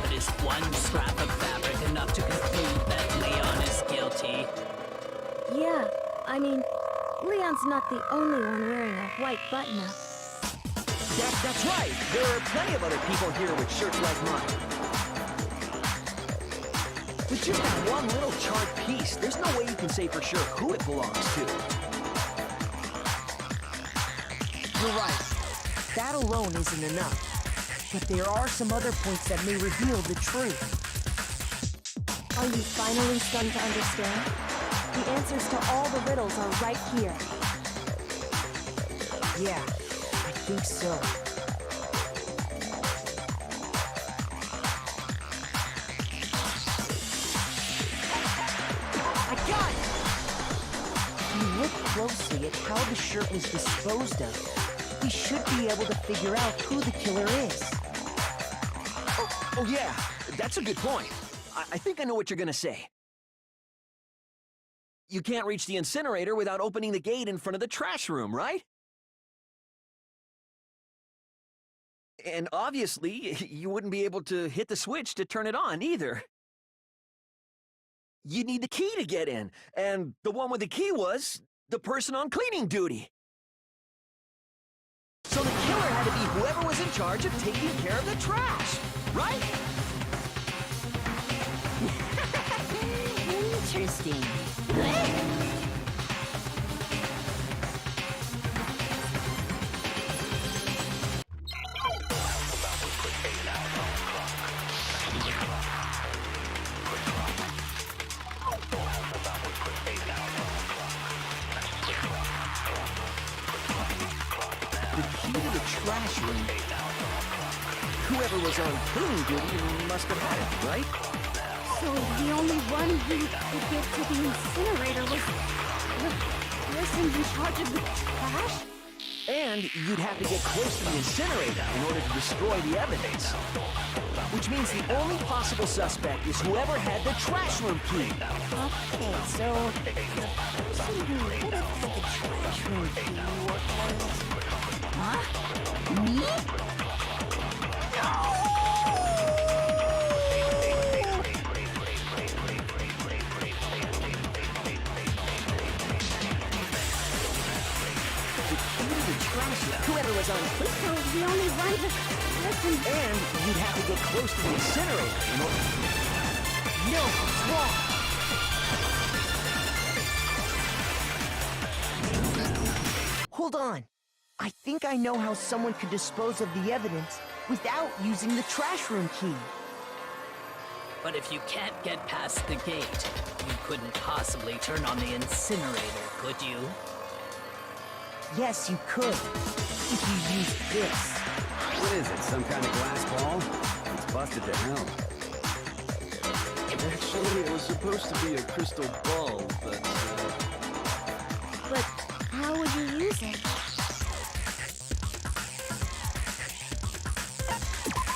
S9: But is one scrap of fabric enough to conclude that Leon is guilty?
S7: Yeah, I mean, Leon's not the only one wearing a white button-up.
S11: That's right. There are plenty of other people here with shirts like mine. With just that one little charred piece, there's no way you can say for sure who it belongs to.
S3: You're right. That alone isn't enough. But there are some other points that may reveal the truth.
S12: Are you finally starting to understand? The answers to all the riddles are right here.
S3: Yeah, I think so. I got it! If you look closely at how the shirt was disposed of, we should be able to figure out who the killer is.
S11: Oh yeah, that's a good point. I think I know what you're gonna say. You can't reach the incinerator without opening the gate in front of the trash room, right? And obviously, you wouldn't be able to hit the switch to turn it on either. You need the key to get in, and the one with the key was the person on cleaning duty. So the killer had to be whoever was in charge of taking care of the trash, right?
S2: Interesting.
S11: The key to the trash room. Whoever was on cleaning duty must have had it, right?
S6: So the only one who could get to the incinerator was the person in charge of the trash?
S11: And you'd have to get close to the incinerator in order to destroy the evidence. Which means the only possible suspect is whoever had the trash room key.
S2: Okay, so the person who would have had the trash room key was... Huh? Me?
S11: Whoever was on
S6: So the only one person...
S11: and you'd have to get close to the incinerator in order...
S3: No, it's wrong. Hold on. I think I know how someone could dispose of the evidence without using the trash room key.
S9: But if you can't get past the gate, you couldn't possibly turn on the incinerator, could you?
S3: Yes, you could. If you used this.
S5: What is it, some kind of glass ball? It's busted to hell.
S1: Actually, it was supposed to be a crystal ball, but,
S12: But
S6: amazing.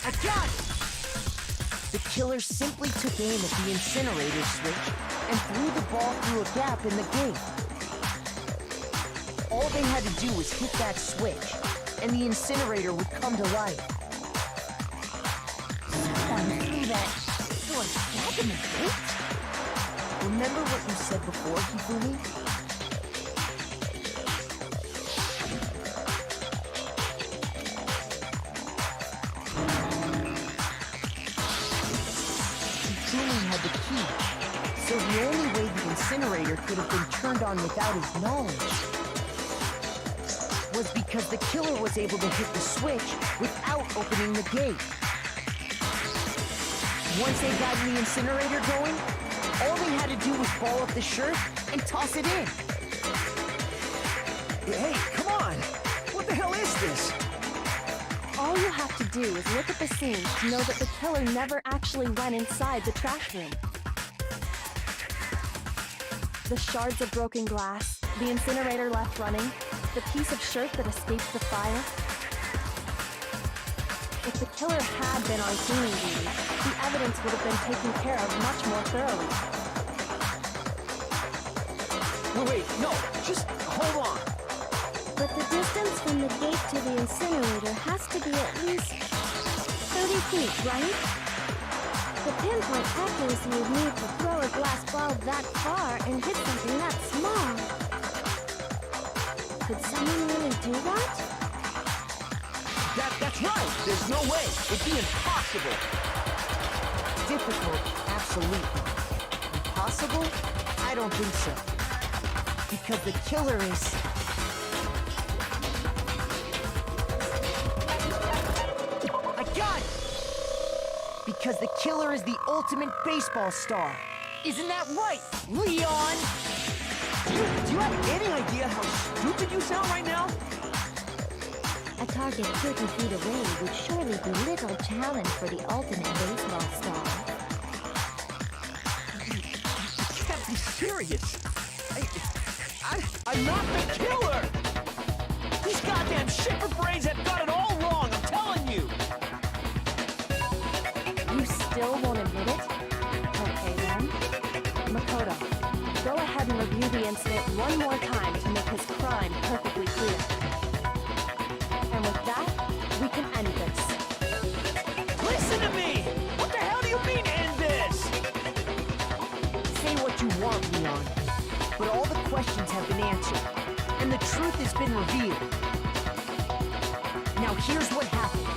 S3: I got it! The killer simply took aim at the incinerator switch and threw the ball through a gap in the gate. All they had to do was hit that switch, and the incinerator would come to life.
S2: Someone threw that sword gap in the gate?
S3: Remember what you said before, Hifumi? Hifumi had the key, so the only way the incinerator could have been turned on without his knowledge was because the killer was able to hit the switch without opening the gate. Once they got the incinerator going, all they had to do was ball up the shirt and toss it in.
S11: Hey, come on! What the hell is this?
S12: All you have to do is look at the scene to know that the killer never actually went inside the trash room. The shards of broken glass, the incinerator left running, the piece of shirt that escaped the fire. If the killer had been on cleaning duty, the evidence would have been taken care of much more thoroughly.
S11: Wait, no, just hold on.
S6: But the distance from the gate to the incinerator has to be at least 30 feet, right? The pinpoint accuracy you'd need to throw a glass ball that far and hit something that small. Could someone really do that?
S11: That's right! There's no way! It'd be impossible!
S3: Difficult, absolutely. Impossible? I don't think so. Because the killer is... I got it! Because the killer is the ultimate baseball star. Isn't that right, Leon?
S11: Do you have any idea how stupid you sound right now?
S7: A target 30 feet away would surely be little challenge for the ultimate baseball star.
S11: You can't be serious. I'm not the killer! These goddamn shipper brains have got it all wrong, I'm telling you!
S12: You still won't admit it? Okay then. Makoto, go ahead and review the incident one more time to make his crime perfectly clear. And with that, we can end this.
S11: Listen to me! What the hell do you mean, end this?
S3: Say what you want, Leon. But all the questions have been answered, and the truth has been revealed. Now here's what happened.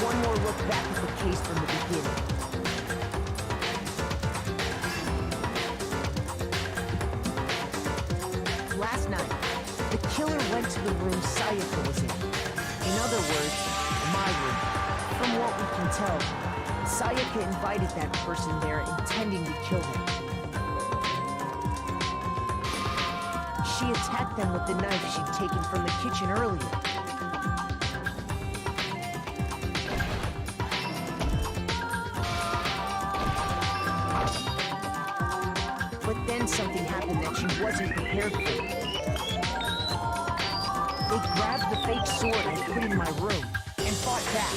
S3: One more look back at the case from the beginning. Last night, the killer went to the room Sayaka was in. And words, my room. From what we can tell, Sayaka invited that person there intending to kill him. She attacked them with the knife she'd taken from the kitchen earlier. But then something happened that she wasn't prepared for. They grabbed the fake sword I put in my room and fought back.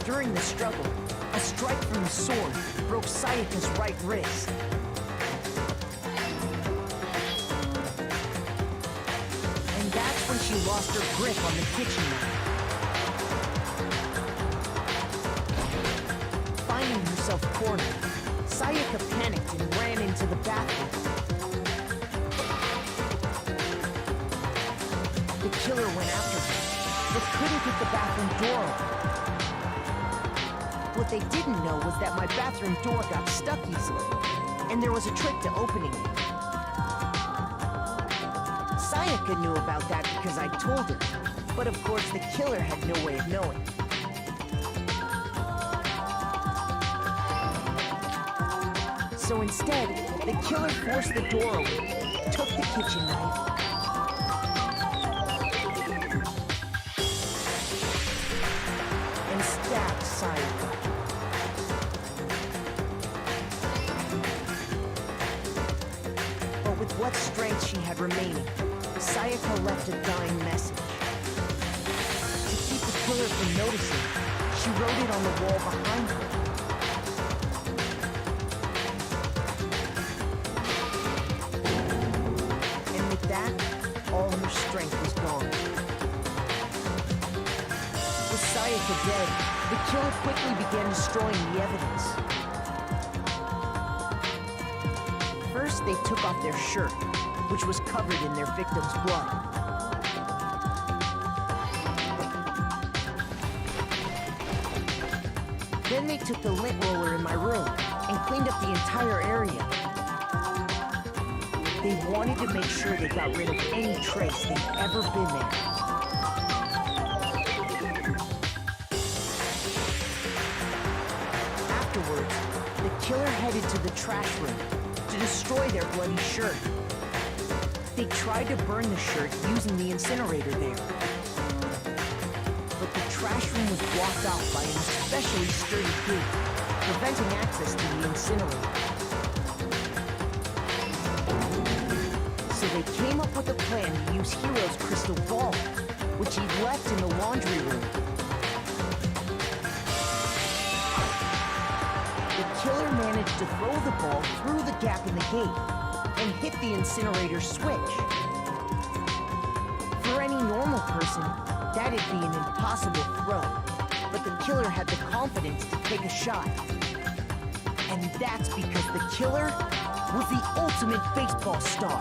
S3: During the struggle, a strike from the sword broke Sayaka's right wrist. And that's when she lost her grip on the kitchen knife. Finding herself cornered, Sayaka panicked and ran into the bathroom. The killer went after her, but couldn't get the bathroom door open. What they didn't know was that my bathroom door got stuck easily, and there was a trick to opening it. Sayaka knew about that because I told her, but of course the killer had no way of knowing. So instead, the killer forced the door open, took the kitchen knife, and stabbed Sayaka. But with what strength she had remaining, Sayaka left a dying message. To keep the killer from noticing, she wrote it on the wall behind her. And with that, all her strength was gone. With Sayaka dead, the killer quickly began destroying the evidence. First, they took off their shirt, which was covered in their victim's blood. Then they took the lint roller in my room and cleaned up the entire area. They wanted to make sure they got rid of any trace they'd ever been there. Afterwards, the killer headed to the trash room to destroy their bloody shirt. They tried to burn the shirt using the incinerator there. But the trash room was blocked off by an especially sturdy gate, preventing access to the incinerator. So they came up with a plan to use Hiro's crystal ball, which he'd left in the laundry room. The killer managed to throw the ball through the gap in the gate and hit the incinerator switch. For any normal person, that'd be an impossible throw, but the killer had the confidence to take a shot. And that's because the killer was the ultimate baseball star.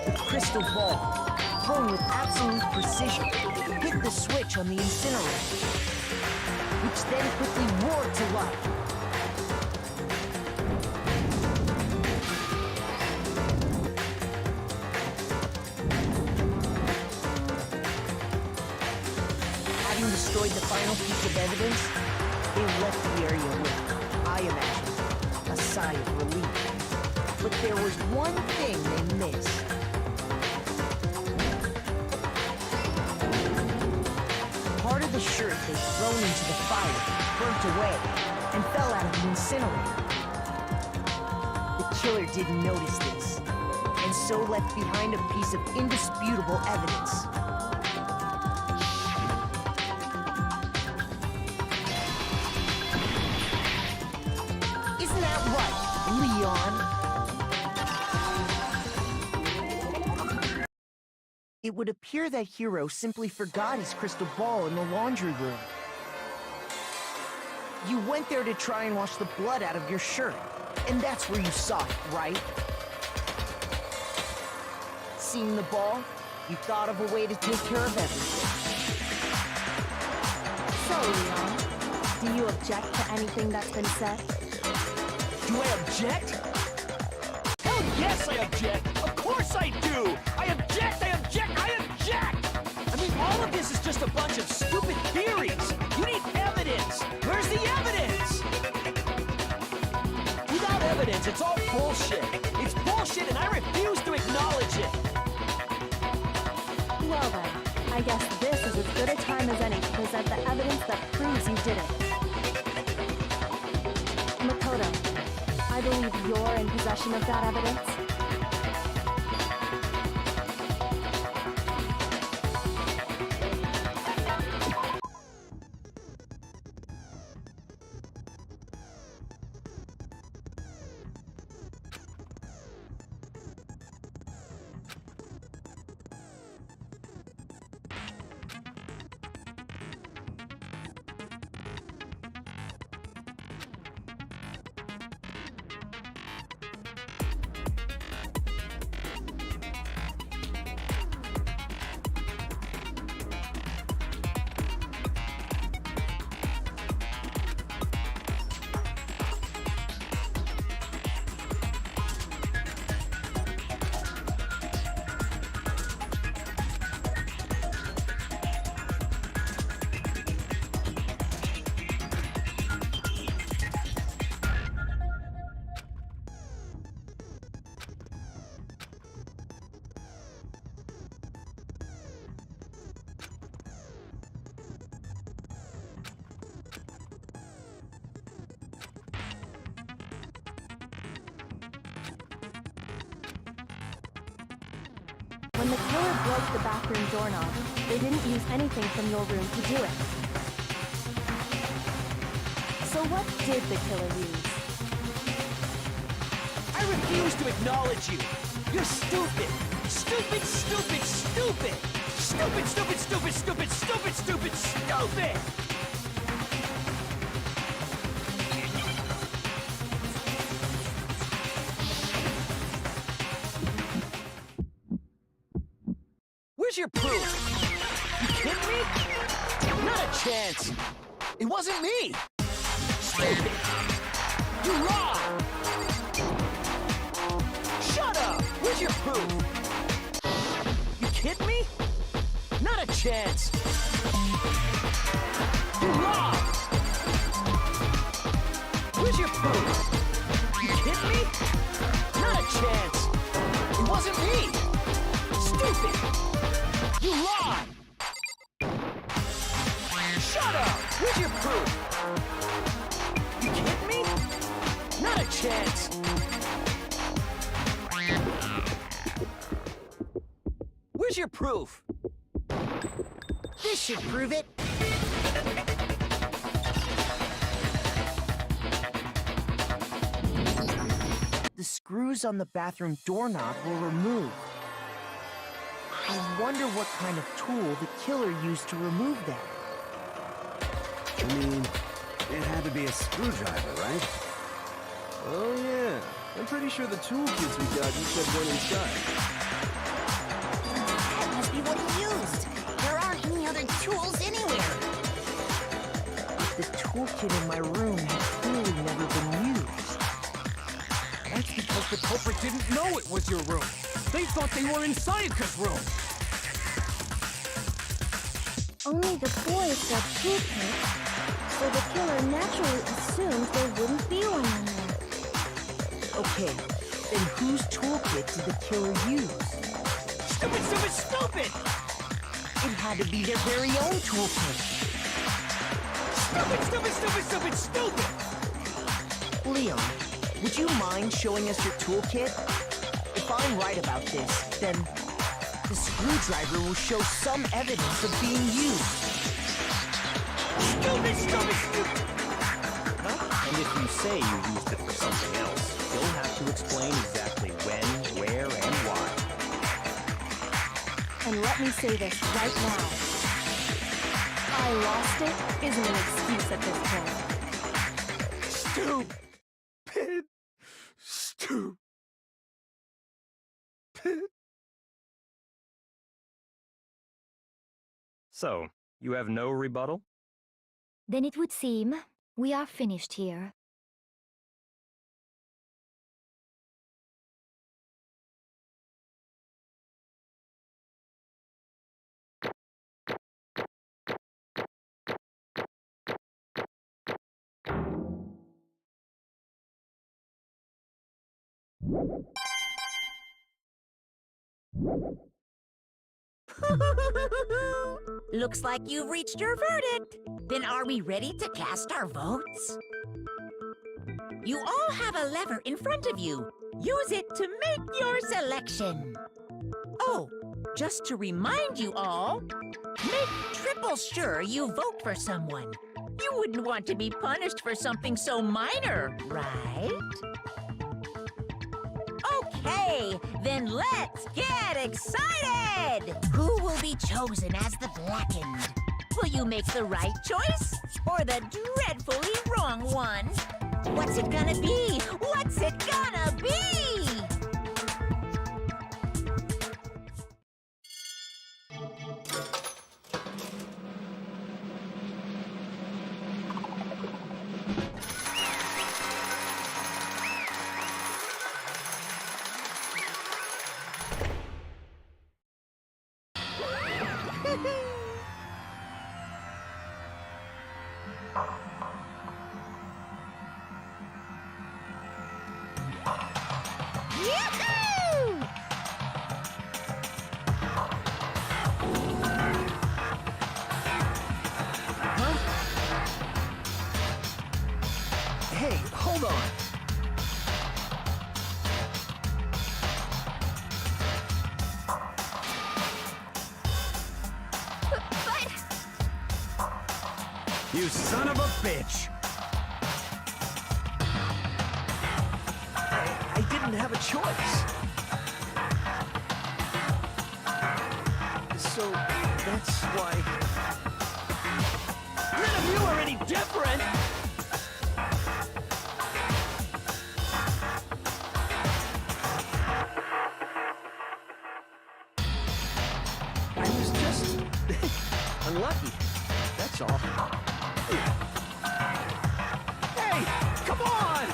S3: The crystal ball, thrown with absolute precision, hit the switch on the incinerator, which then quickly roared to life. Having destroyed the final piece of evidence, they left the area with, I imagine, a sigh of relief. But there was one thing they missed. Part of the shirt they'd thrown into the fire burnt away and fell out of the incinerator. The killer didn't notice this, and so left behind a piece of indisputable evidence. Isn't that right, Leon? It would appear that Hiro simply forgot his crystal ball in the laundry room. You went there to try and wash the blood out of your shirt, and that's where you saw it, right? Seeing the ball, you thought of a way to take care of everything.
S12: So, Leon, do you object to anything that's been said?
S11: Do I object? Hell Yes, I object! Of course I do! I object! I object! I object! I mean, all of this is just a bunch of stupid theories! You need evidence! Where's the evidence? Without evidence, it's all bullshit! It's bullshit and I refuse to acknowledge it!
S12: Well then, I guess this is as good a time as any to present the evidence that proves you did it. Makoto, I believe you're in possession of that evidence. When the killer broke the bathroom doorknob, they didn't use anything from your room to do it. So what did the killer use?
S11: I refuse to acknowledge you! You're stupid! Stupid, stupid, stupid! Stupid, stupid, stupid, stupid, stupid, stupid, stupid! Where's your proof? You kidding me? Not a chance! It wasn't me! Stupid! You lied! Shut up! Where's your proof? You kidding me? Not a chance! You lied! Where's your proof? You kidding me? Not a chance! It wasn't me! Stupid! You lied! Shut up! Where's your proof? You kidding me? Not a chance! Where's your proof?
S2: This should prove it.
S3: The screws on the bathroom doorknob were removed. I wonder what kind of tool the killer used to remove that.
S5: I mean, it had to be a screwdriver, right?
S1: Oh yeah, I'm pretty sure the toolkits we got each had one inside.
S2: That must be what he used. There aren't any other tools anywhere.
S3: The toolkit in my room had clearly never been used.
S4: That's because the culprit didn't know it was your room. They thought they were in Sayaka's room.
S6: Only the boys got toolkit, so the killer naturally assumed there wouldn't be one in there.
S3: Okay, then whose toolkit did the killer use?
S11: Stupid, stupid, stupid!
S3: It had to be their very own toolkit.
S11: Stupid, stupid, stupid, stupid, stupid!
S3: Leon, would you mind showing us your toolkit? If I'm right about this, then the screwdriver will show some evidence of being used.
S11: Stupid, stupid, stupid!
S8: And if you say you used it for something else, you'll have to explain exactly when, where, and why.
S12: And let me say this right now. I lost it isn't an excuse at this point.
S4: Stupid. Stupid.
S8: So, you have no rebuttal?
S7: Then it would seem we are finished here.
S2: Looks like you've reached your verdict. Then are we ready to cast our votes? You all have a lever in front of you. Use it to make your selection. Oh, just to remind you all, make triple sure you vote for someone. You wouldn't want to be punished for something so minor, right? Okay, then let's get excited! Who will be chosen as the blackened? Will you make the right choice or the dreadfully wrong one? What's it gonna be? What's it gonna be? Yahoo!
S11: Hey, hold on.
S5: You son of a bitch!
S11: I didn't have a choice. So that's why. None of you are any different! I was just unlucky. That's all. Hey, come on!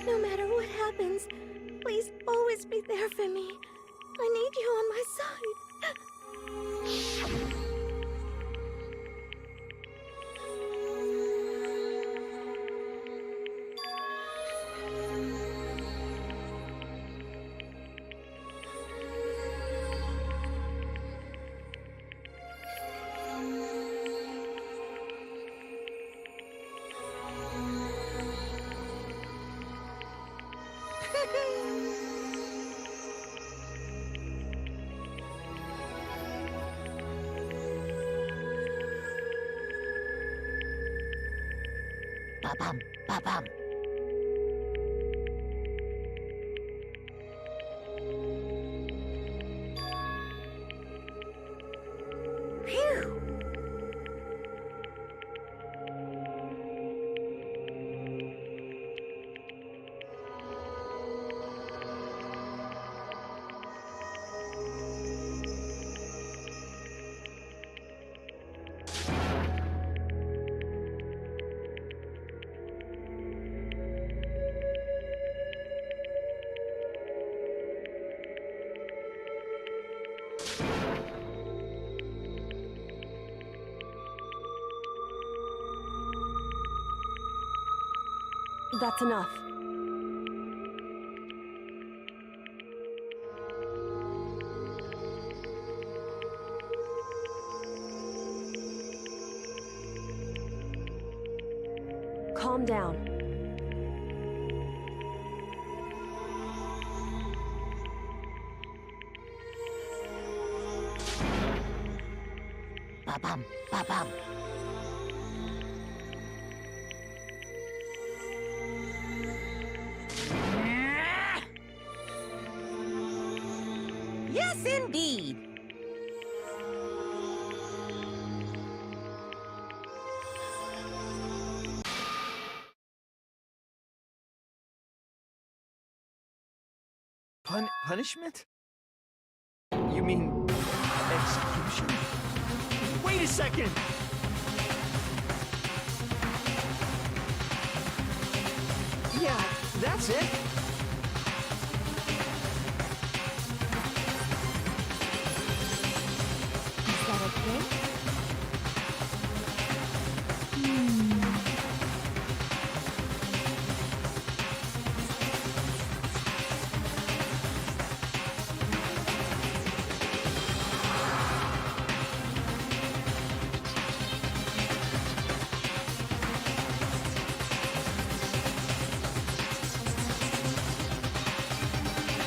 S6: No matter what happens, please always be there for me. I need you on my side.
S2: Ba-bum, ba-bum. Phew!
S12: That's enough. Calm down.
S2: Ba-bum, ba-bum. Yes, indeed.
S11: Punishment? You mean execution? Wait a second! Yeah, that's it.
S7: Is that okay?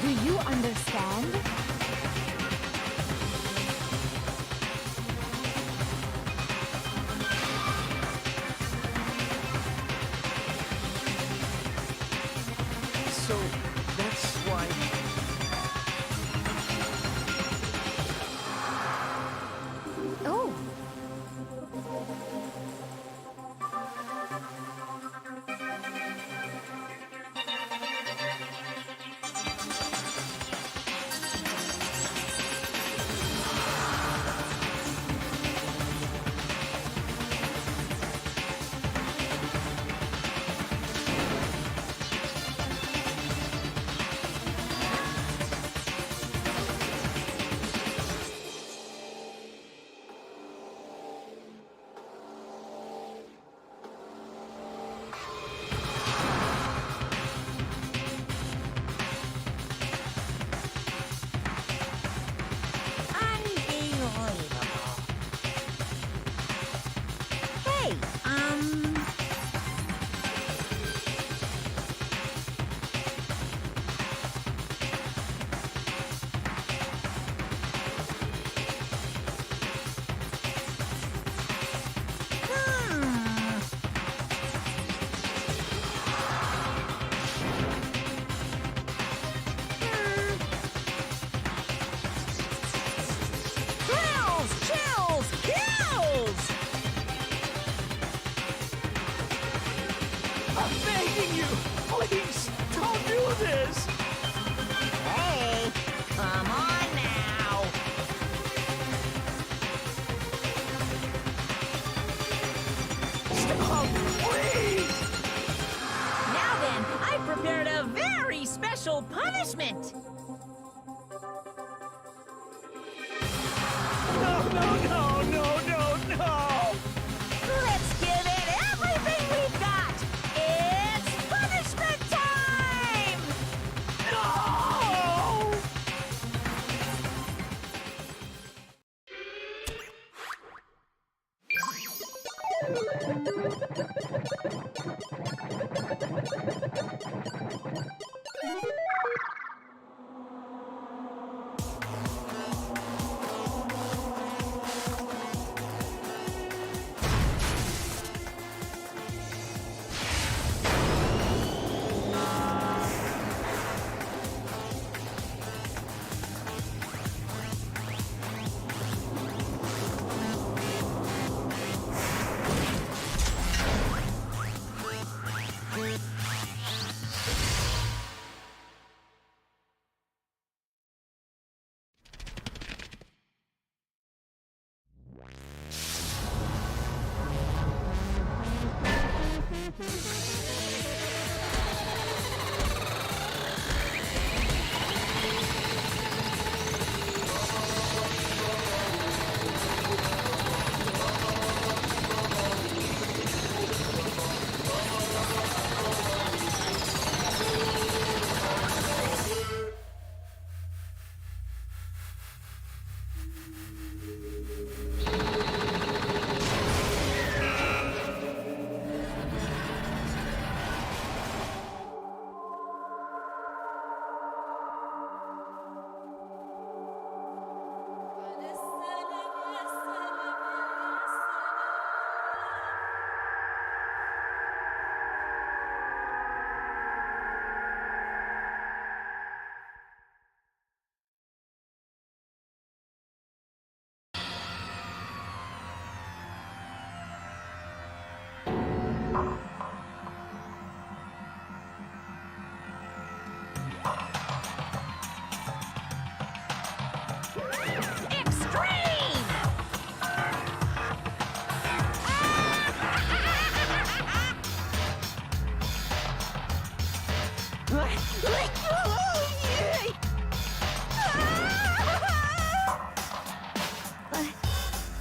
S7: Do you understand?
S11: So, that's why...
S7: Oh,
S2: Unbelievable. Hey, Thrills, chills, kills!
S11: I'm begging you! Please, don't do this!
S2: Hey, come on now.
S11: Stop, please!
S2: Now then, I prepared a very special punishment.
S11: No!
S2: Let's give it everything we've got. It's punishment time!
S11: No!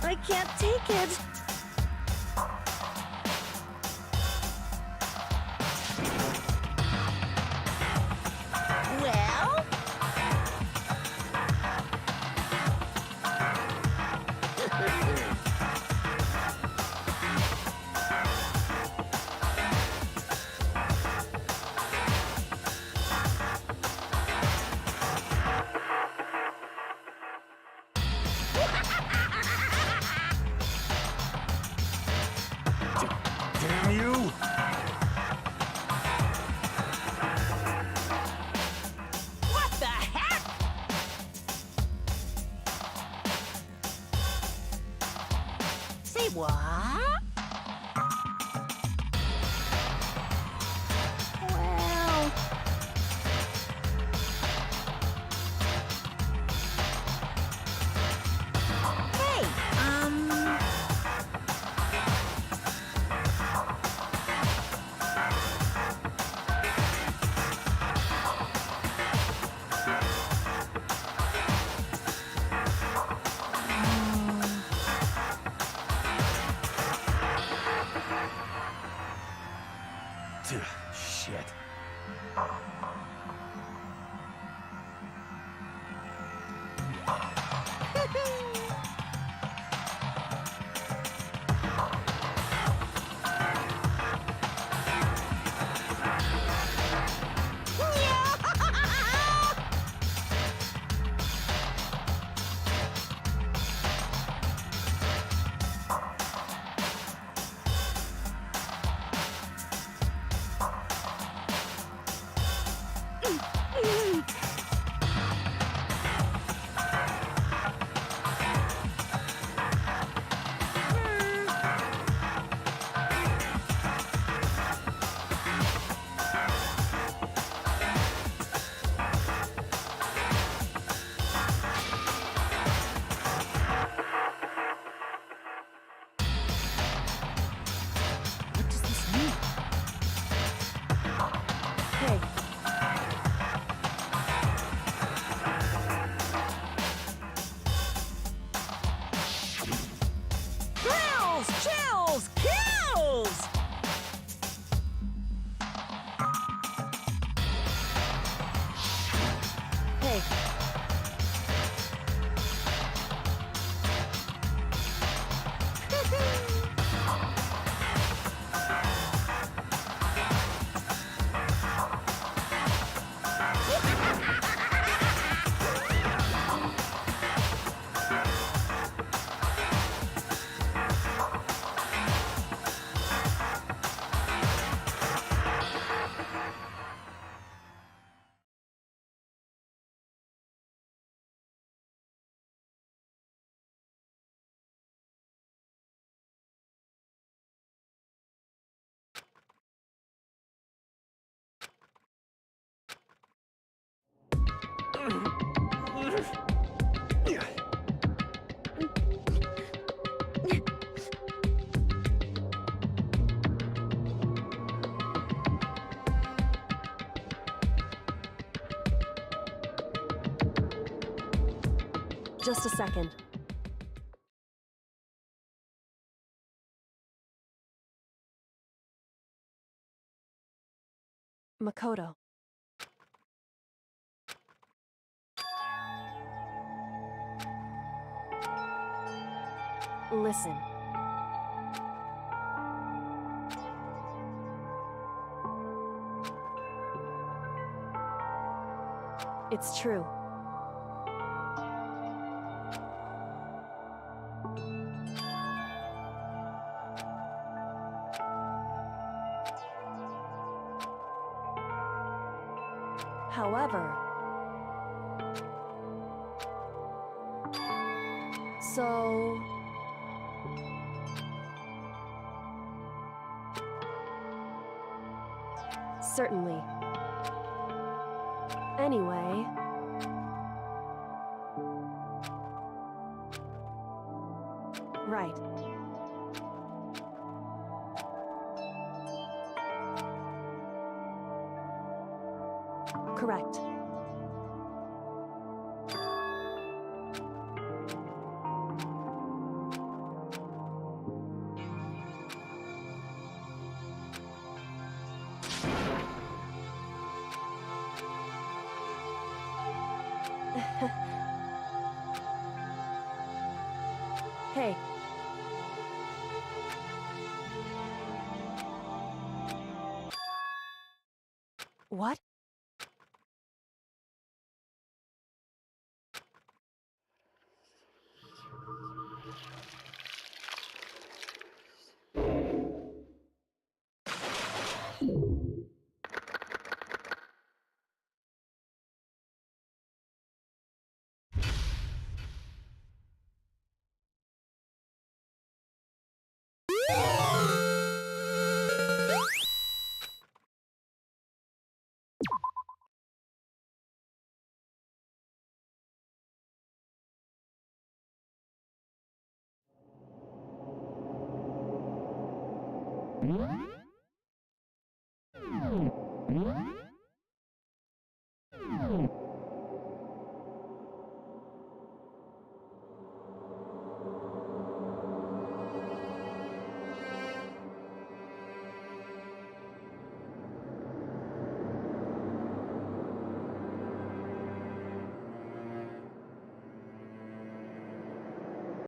S6: I can't take it.
S2: Well?
S1: Damn you!
S2: What the heck? Say what?
S6: Well,
S2: Hey,
S1: Shit.
S2: what does this mean?
S12: Hey,
S2: Thrills, chills, kills!
S12: hey. Just a second. Makoto. Listen. It's true. However, so certainly. Anyway, right. Correct. Hey. What?
S7: What?